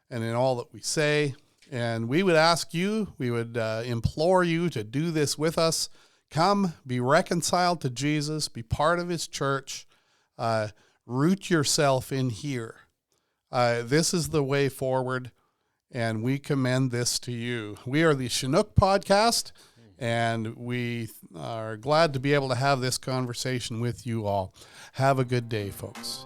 Speaker 2: and in all that we say. And we would ask you, we would implore you to do this with us. Come, be reconciled to Jesus, be part of his church, root yourself in here. This is the way forward, and we commend this to you. We are the Chinook Podcast, and we are glad to be able to have this conversation with you all. Have a good day, folks.